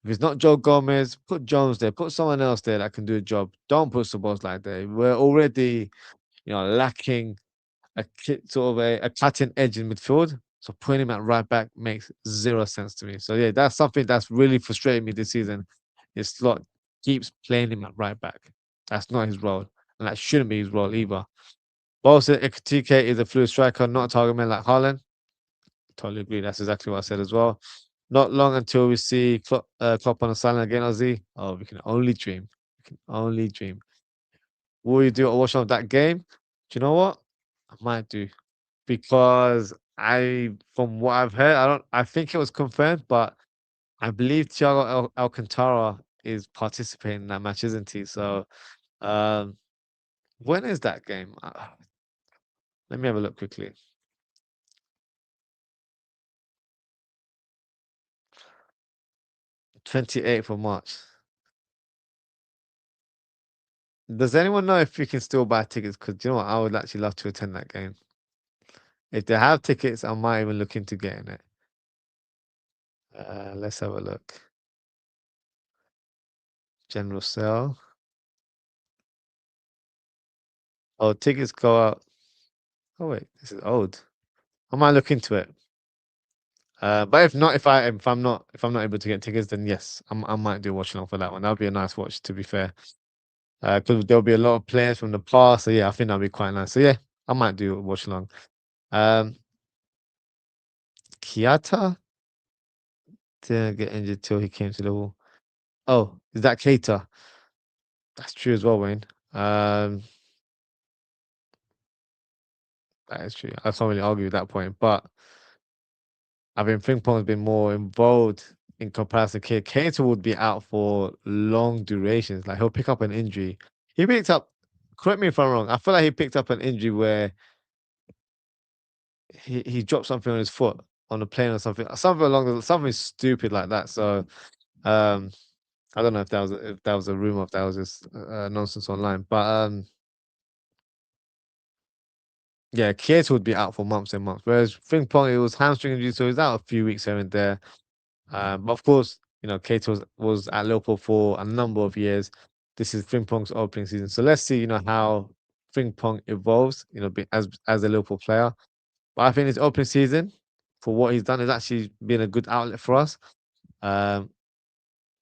if it's not Joe Gomez, put Jones there, put someone else there that can do a job. Don't put Szoboszlai there. We're already, lacking sort of a cutting edge in midfield. So putting him at right back makes zero sense to me. So yeah, that's something that's really frustrated me this season. Is Slot keeps playing him at right back. That's not his role, and that shouldn't be his role either. Also, Ekitike is a fluid striker, not a target man like Haaland. Totally agree. That's exactly what I said as well. Not long until we see Klopp on the sideline again, Ozzy. Oh, we can only dream. We can only dream. Will you do a watch of that game? Do you know what? I might do because from what I've heard, I think it was confirmed, but I believe Thiago Alcantara is participating in that match, isn't he? So, um, when is that game? Let me have a look quickly. 28th of March. Does anyone know if you can still buy tickets? Because you know what, I would actually love to attend that game. If they have tickets, I might even look into getting it. Let's have a look. General sale. Oh, tickets go out. Oh wait, this is old. I might look into it. But if not, if I'm not able to get tickets, then yes, I might do watch along for that one. That'll be a nice watch, to be fair. Because there'll be a lot of players from the past. So yeah, I think that'll be quite nice. So yeah, I might do a watch along. Um, Kiata didn't get injured till he came to Liverpool. Oh, is that Keita? That's true as well, Wayne. Um, that is true. I can't really argue with that point. But I think Frimpong has been more involved in comparison to Keita. Keita would be out for long durations. Like he'll pick up an injury. He picked up. Correct me if I'm wrong. I feel like he picked up an injury where he dropped something on his foot on a plane or something along something stupid like that. So um, I don't know if that was a rumor, if that was just nonsense online. But yeah, Keita would be out for months and months. Whereas Frimpong, it was hamstring injury, so he's out a few weeks here and there. But of course, Keita was at Liverpool for a number of years. This is Frimpong's opening season, so let's see, how Frimpong evolves, as a Liverpool player. But I think his opening season, for what he's done, has actually been a good outlet for us. Um,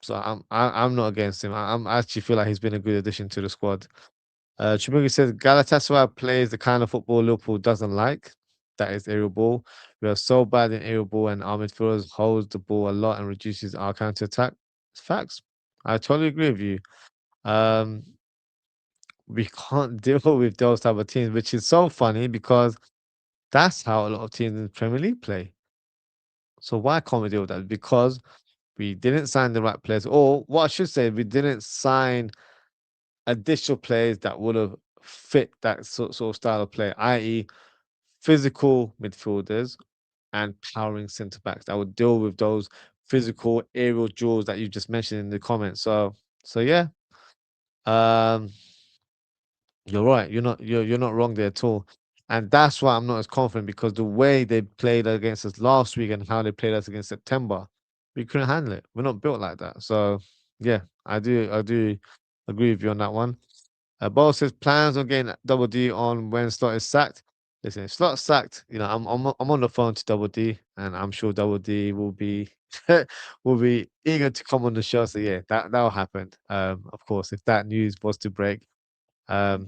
so I'm not against him. I actually feel like he's been a good addition to the squad. Chibugi says Galatasaray plays the kind of football Liverpool doesn't like. That is aerial ball. We are so bad in aerial ball, and our midfielders holds the ball a lot and reduces our counter attack. Facts. I totally agree with you. Um, we can't deal with those type of teams, which is so funny because that's how a lot of teams in the Premier League play. So why can't we deal with that? Because we didn't sign the right players, or what I should say, we didn't sign additional players that would have fit that sort of style of play, i.e., physical midfielders and powering centre backs that would deal with those physical aerial duels that you just mentioned in the comments. So yeah, um, you're right. You're not wrong there at all. And that's why I'm not as confident because the way they played against us last week and how they played us against September, we couldn't handle it. We're not built like that. So yeah, I do agree with you on that one. Bo says plans on getting Double D on when Slot is sacked. Listen, if Slot's sacked, I'm on the phone to Double D, and I'm sure Double D will be will be eager to come on the show. So yeah, that'll happen. Of course, if that news was to break. Um,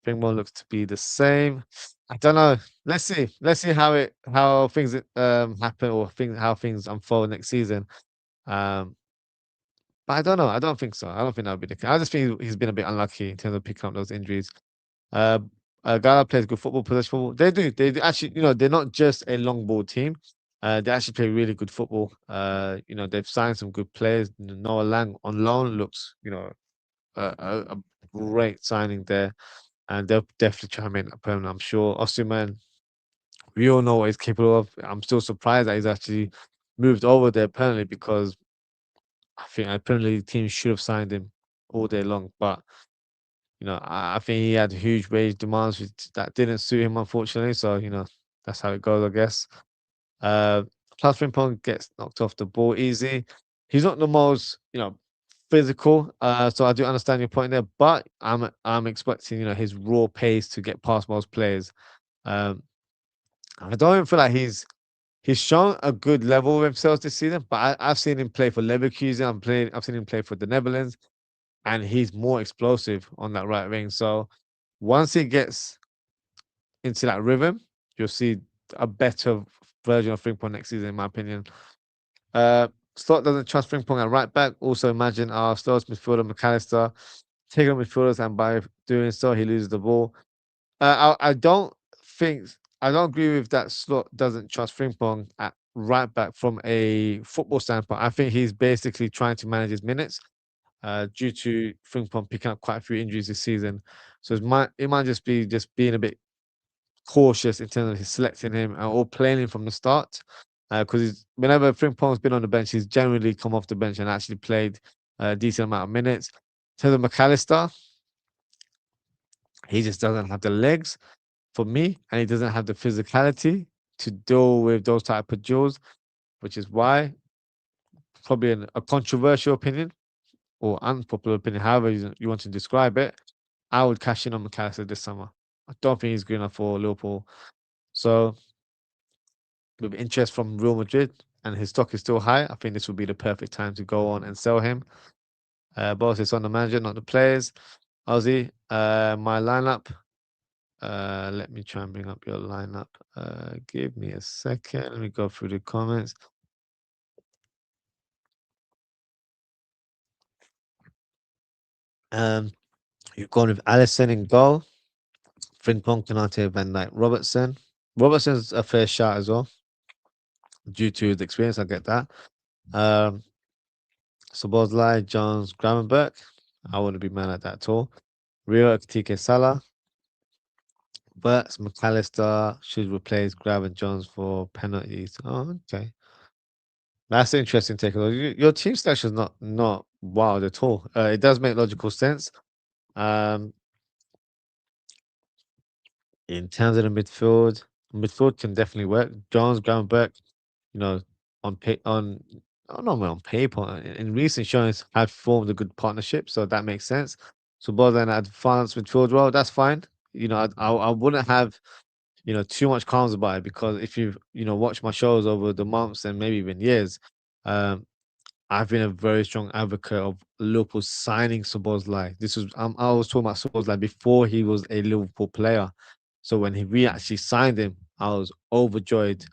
Springmore looks to be the same. I don't know. Let's see. Let's see how things happen or how things unfold next season. Um, but I don't know. I don't think so. I don't think that'll be the case. I just think he's been a bit unlucky in terms of picking up those injuries. Uh, Gala plays good football, possession football. They do. They do. Actually, they're not just a long ball team. They actually play really good football. They've signed some good players. Noah Lang on loan looks, a great signing there. and they'll definitely try and make that permanent. I'm sure. Osimhen, we all know what he's capable of. I'm still surprised that he's actually moved over there permanently because I think a Premier League team should have signed him all day long. But I think he had huge wage demands that didn't suit him, unfortunately. So that's how it goes, I guess. Uh, Plus, Frimpong gets knocked off the ball easy. He's not the most, physical. So I do understand your point there, but I'm expecting, his raw pace to get past most players. Um, I don't feel like he's shown a good level of himself this season, but I've seen him play for Leverkusen. I've seen him play for the Netherlands, and he's more explosive on that right wing. So once he gets into that rhythm, you'll see a better version of Frimpong next season, in my opinion. Uh, Slot doesn't trust Frimpong at right back. Also, imagine our Stones midfielder McAllister taking on midfielders, and by doing so, he loses the ball. I don't think I don't agree with that. Slot doesn't trust Frimpong at right back from a football standpoint. I think he's basically trying to manage his minutes due to Frimpong picking up quite a few injuries this season. So it might just be just being a bit cautious in terms of his selecting him or playing him from the start. Because whenever Frimpong's been on the bench, he's generally come off the bench and actually played a decent amount of minutes. In terms of McAllister, he just doesn't have the legs for me, and he doesn't have the physicality to deal with those type of duels, which is why probably a controversial opinion or unpopular opinion, however you want to describe it, I would cash in on McAllister this summer. I don't think he's good enough for Liverpool. So with interest from Real Madrid and his stock is still high, I think this would be the perfect time to go on and sell him. Both it's on the manager, not the players. Ozzy, my lineup. Let me try and bring up your lineup. Give me a second. Let me go through the comments. Um, you've gone with Allison in goal, Frimpong, Konate, Van Dijk, Robertson. Robertson's a fair shot as well, due to his experience. I get that. Um, Szoboszlai, Jones, Gravenberch. I wouldn't be mad at that at all. Rio Ekitike Salah. Burks, McAllister should replace Grab and Jones for penalties. Oh, okay. That's an interesting take. Your team selection is not wild at all. It does make logical sense. Um, in terms of the midfield can definitely work. Jones, Gravenberch, you know, I don't know on paper in recent showings have formed a good partnership, so that makes sense. So both an advanced midfield role, that's fine. I wouldn't have too much qualms about it because if you've watched my shows over the months and maybe even years, um, I've been a very strong advocate of Liverpool signing Szoboszlai. I was talking about Szoboszlai before he was a Liverpool player. So when we actually signed him, I was overjoyed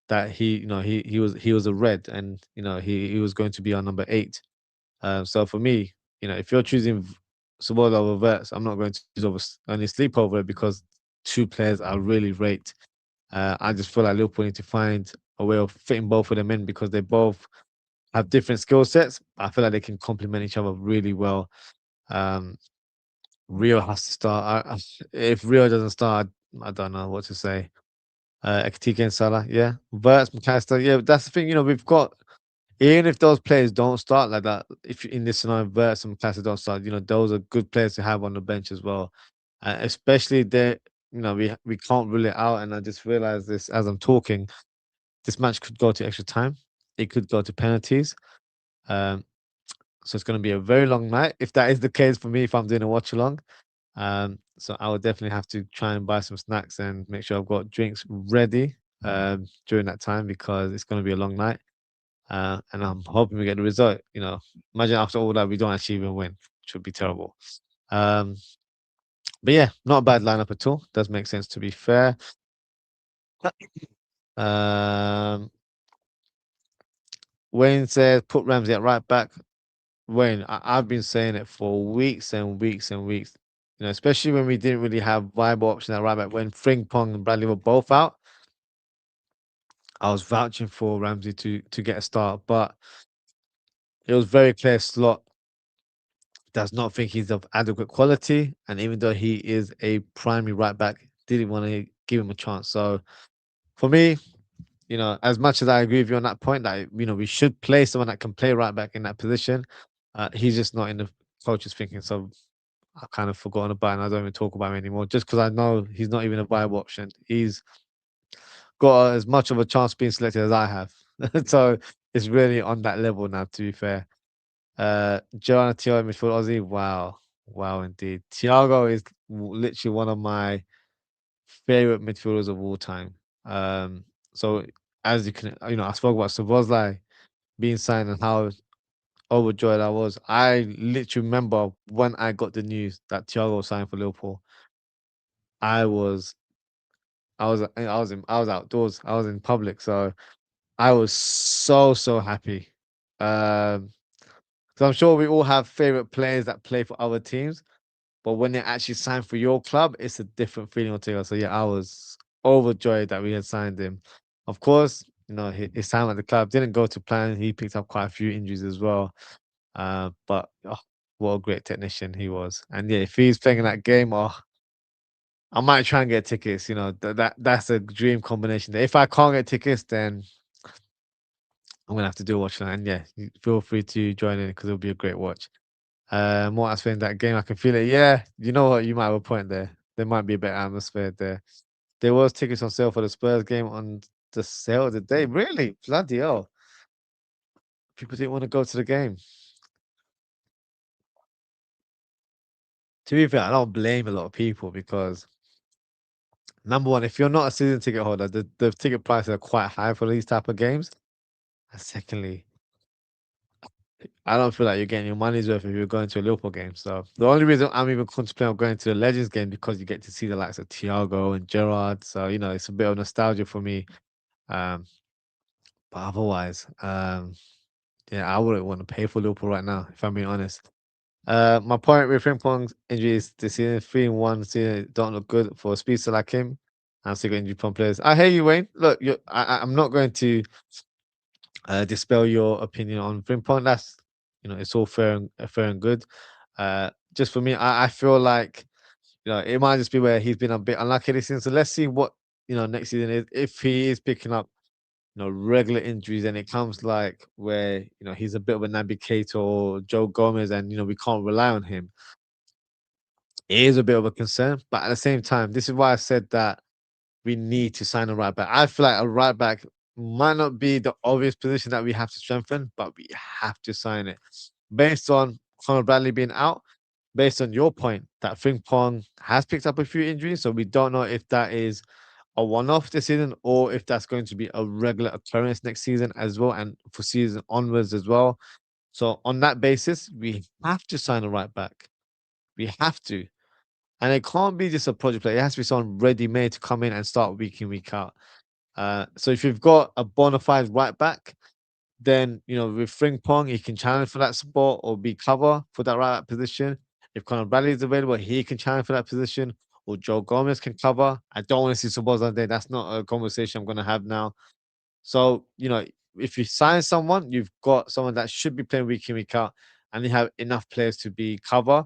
that he was a red and he was going to be our number 8. So for me, if you're choosing Szoboszlai over Verts, I'm not going to choose only sleep over it because two players I really rate. I just feel like Liverpool need to find a way of fitting both of them in because they both have different skill sets. I feel like they can complement each other really well. Um, Rio has to start. If Rio doesn't start, I don't know what to say. Ekitike and Salah, yeah. Verts, McAllister, yeah. That's the thing. We've got. Even if those players don't start like that, if in this scenario, Verts and McAllister don't start, those are good players to have on the bench as well. Especially they, we can't rule it out. And I just realized this as I'm talking. This match could go to extra time. It could go to penalties. Um, so it's going to be a very long night. If that is the case for me, if I'm doing a watch along, so I would definitely have to try and buy some snacks and make sure I've got drinks ready during that time because it's going to be a long night. And I'm hoping we get the result. Imagine after all that we don't actually even win, which would be terrible. Um, but yeah, not a bad lineup at all. Does make sense to be fair. Um, Wayne says put Ramsey at right back. Wayne, I've been saying it for weeks and weeks and weeks. Especially when we didn't really have viable options at right back. When Frimpong and Bradley were both out, I was vouching for Ramsey to get a start, but it was very clear Slot does not think he's of adequate quality, and even though he is a primary right back, didn't want to give him a chance. So for me, as much as I agree with you on that point, that we should play someone that can play right back in that position, he's just not in the coach's thinking. So I kind of forgotten about him. I don't even talk about him anymore, just because I know he's not even a viable option. He's got as much of a chance being selected as I have, so it's really on that level now. To be fair, Joanna Thiago midfield Aussie, wow, wow indeed. Thiago is literally one of my favorite midfielders of all time. So as you can, I spoke about Szoboszlai being signed and how overjoyed I was. I literally remember when I got the news that Thiago signed for Liverpool. I was, I was outdoors. I was in public, so I was so happy. Um, so I'm sure we all have favorite players that play for other teams, but when they actually sign for your club, it's a different feeling altogether. So yeah, I was overjoyed that we had signed him. Of course, his time at the club didn't go to plan. He picked up quite a few injuries as well. But what a great technician he was. And yeah, if he's playing in that game, I might try and get tickets. That's a dream combination. If I can't get tickets, then I'm gonna have to do a watch tonight. And yeah, feel free to join in because it'll be a great watch. What else in that game? I can feel it. Yeah, you know what? You might have a point there. There might be a better atmosphere there. There was tickets on sale for the Spurs game on the sale of the day. Really? Bloody hell. People didn't want to go to the game. To be fair, I don't blame a lot of people because number one, if you're not a season ticket holder, the ticket prices are quite high for these type of games. And secondly, I don't feel like you're getting your money's worth if you're going to a Liverpool game. So the only reason I'm even contemplating going to the Legends game because you get to see the likes of Thiago and Gerrard. So it's a bit of nostalgia for me. Um, but otherwise, yeah, I wouldn't want to pay for Liverpool right now, if I'm being honest. My point with Frimpong's injuries this season, 3-1 season don't look good for a speedster like him. I'm still got injury prone players. I hear you, Wayne. Look, I'm not going to dispel your opinion on Frimpong. That's it's all fair and good. Just for me, I feel like it might just be where he's been a bit unlucky this season. So let's see what next season is. If he is picking up regular injuries and it comes like where he's a bit of a Naby Keita or Joe Gomez, and we can't rely on him. It is a bit of a concern, but at the same time, this is why I said that we need to sign a right back. I feel like a right back might not be the obvious position that we have to strengthen, but we have to sign it. Based on Conor Bradley being out, based on your point that Frimpong has picked up a few injuries, so we don't know if that is a one-off this season or if that's going to be a regular occurrence next season as well, and for season onwards as well. So on that basis, we have to sign a right back. We have to. And it can't be just a project player. It has to be someone ready-made to come in and start week in, week out. So if you've got a bona fide right back, then with Frimpong, he can challenge for that spot or be cover for that right back position. If Conor Bradley is available, he can challenge for that position, or Joe Gomez can cover. I don't want to see Szoboszlai there. That's not a conversation I'm going to have now. So if you sign someone, you've got someone that should be playing week in, week out, and you have enough players to be cover.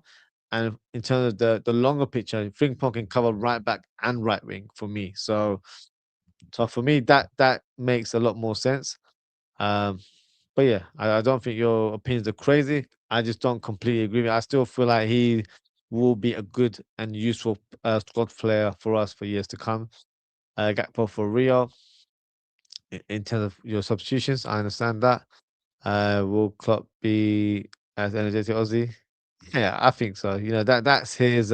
And in terms of the longer picture, Frimpong can cover right back and right wing for me. So for me, that makes a lot more sense. Um, but yeah, I don't think your opinions are crazy. I just don't completely agree with it. I still feel like he will be a good and useful squad player for us for years to come. Gakpo for Rio, in terms of your substitutions, I understand that. Will Klopp be as energetic Aussie? Yeah, I think so. That's his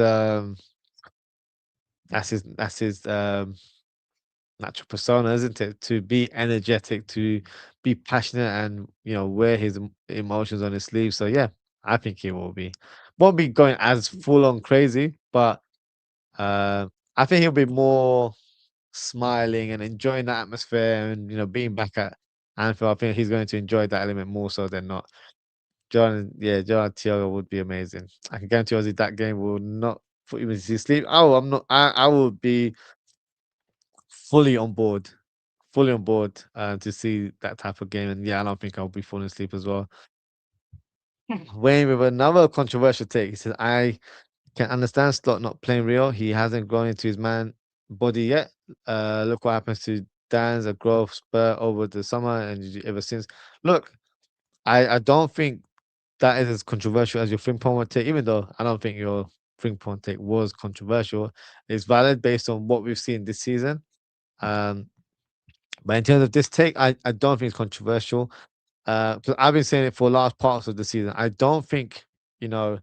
natural persona, isn't it? To be energetic, to be passionate, and wear his emotions on his sleeve. So yeah, I think he will be. Won't be going as full on crazy, but uh, I think he'll be more smiling and enjoying the atmosphere, and being back at Anfield. I think he's going to enjoy that element more so than not. John Thiago would be amazing. I can guarantee you that game will not put him to sleep. Oh, I'm not. I will be fully on board, fully on board to see that type of game. And yeah, I don't think I'll be falling asleep as well. Wayne with another controversial take. He says, I can understand Slot not playing Rio. He hasn't grown into his man body yet. Look what happens to Dan's a growth spur over the summer and ever since. Look, I don't think that is as controversial as your Frimpong take, even though I don't think your Frimpong take was controversial. It's valid based on what we've seen this season. Um, but in terms of this take, I don't think it's controversial. 'Cause I've been saying it for large parts of the season. I don't think, you know,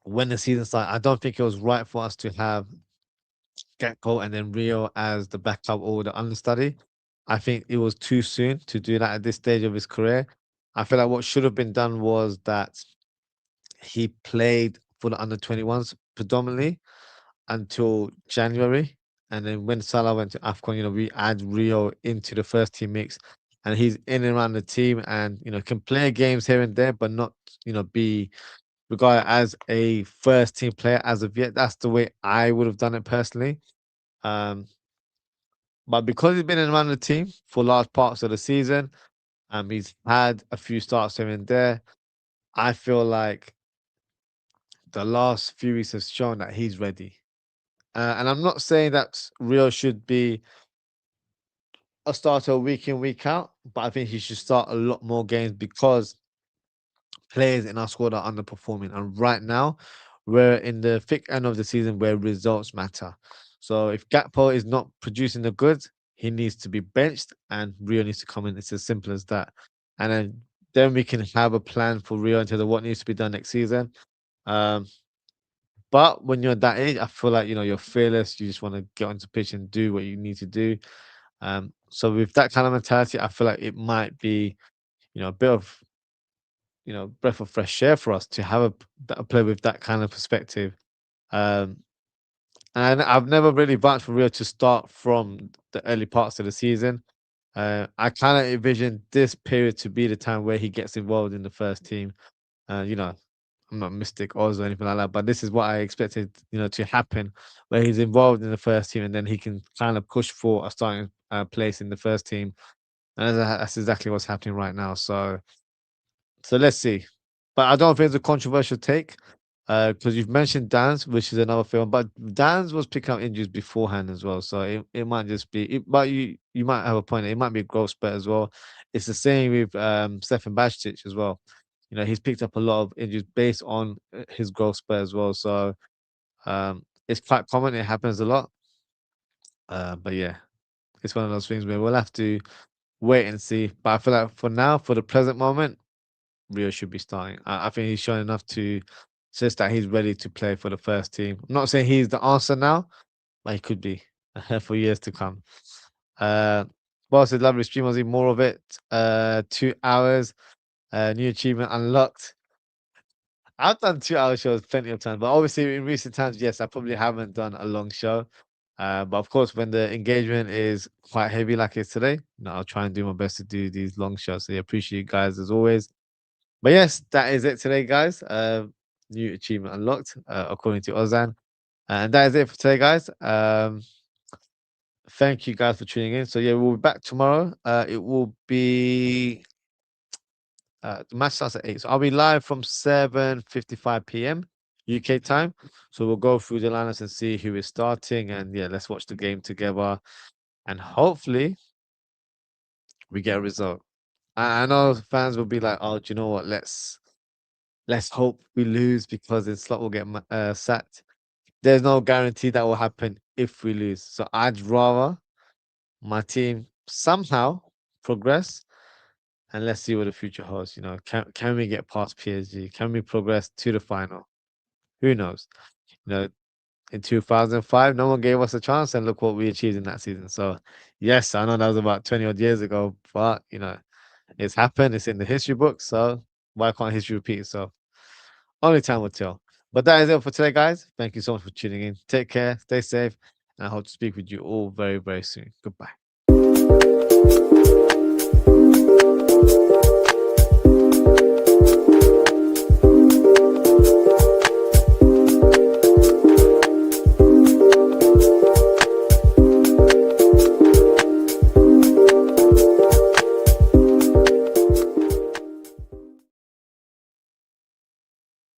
when the season started, I don't think it was right for us to have Gakpo and then Rio as the backup or the understudy. I think it was too soon to do that at this stage of his career. I feel like what should have been done was that he played for the under 21s predominantly until January. And then when Salah went to AFCON, we add Rio into the first team mix and he's in and around the team and, can play games here and there, but not, be regarded as a first team player as of yet. That's the way I would have done it personally. Um, but because he's been in and around the team for large parts of the season, he's had a few starts here and there. I feel like the last few weeks have shown that he's ready. And I'm not saying that Rio should be a starter week in, week out, but I think he should start a lot more games because players in our squad are underperforming. And right now, we're in the thick end of the season where results matter. So if Gakpo is not producing the goods, he needs to be benched and Rio needs to come in. It's as simple as that. And then we can have a plan for Rio in terms of what needs to be done next season. Um, but when you're that age, I feel like you're fearless. You just want to get onto pitch and do what you need to do. So with that kind of mentality, I feel like it might be, a bit of, breath of fresh air for us to have a play with that kind of perspective. Um, and I've never really vouched for Rio to start from the early parts of the season. I kind of envision this period to be the time where he gets involved in the first team. I'm not Mystic Oz or anything like that, but this is what I expected, to happen, where he's involved in the first team and then he can kind of push for a starting place in the first team. And that's exactly what's happening right now. So let's see. But I don't think it's a controversial take because you've mentioned Dance, which is another film, but Dance was picking up injuries beforehand as well. So it might just be, but you might have a point. It might be a growth spurt as well. It's the same with Stefan Bajtic as well. He's picked up a lot of injuries based on his growth spurt as well. So it's quite common. It happens a lot. But yeah, it's one of those things where we'll have to wait and see. But I feel like for now, for the present moment, Rio should be starting. I think he's shown enough to suggest that he's ready to play for the first team. I'm not saying he's the answer now, but he could be for years to come. Well, said lovely stream. I'll see more of it. 2 hours. New achievement unlocked. I've done 2 hour shows plenty of times, but obviously in recent times, yes, I probably haven't done a long show. But of course, when the engagement is quite heavy like it's today, I'll try and do my best to do these long shows. So I appreciate you guys as always. But yes, that is it today, guys. New achievement unlocked, according to Ozan. And that is it for today, guys. Thank you guys for tuning in. So yeah, we'll be back tomorrow. It will be the match starts at 8. So I'll be live from 7:55 p.m. UK time. So we'll go through the lineups and see who is starting. And yeah, let's watch the game together. And hopefully we get a result. I know fans will be like, oh, do you know what? Let's hope we lose because then Slot will get sacked. There's no guarantee that will happen if we lose. So I'd rather my team somehow progress and let's see what the future holds. Can we get past PSG? Can we progress to the final? Who knows? You know, in 2005, no one gave us a chance, and look what we achieved in that season. So, yes, I know that was about 20 odd years ago, but it's happened. It's in the history book. So, why can't history repeat itself? Only time will tell. But that is it for today, guys. Thank you so much for tuning in. Take care, stay safe, and I hope to speak with you all very, very soon. Goodbye.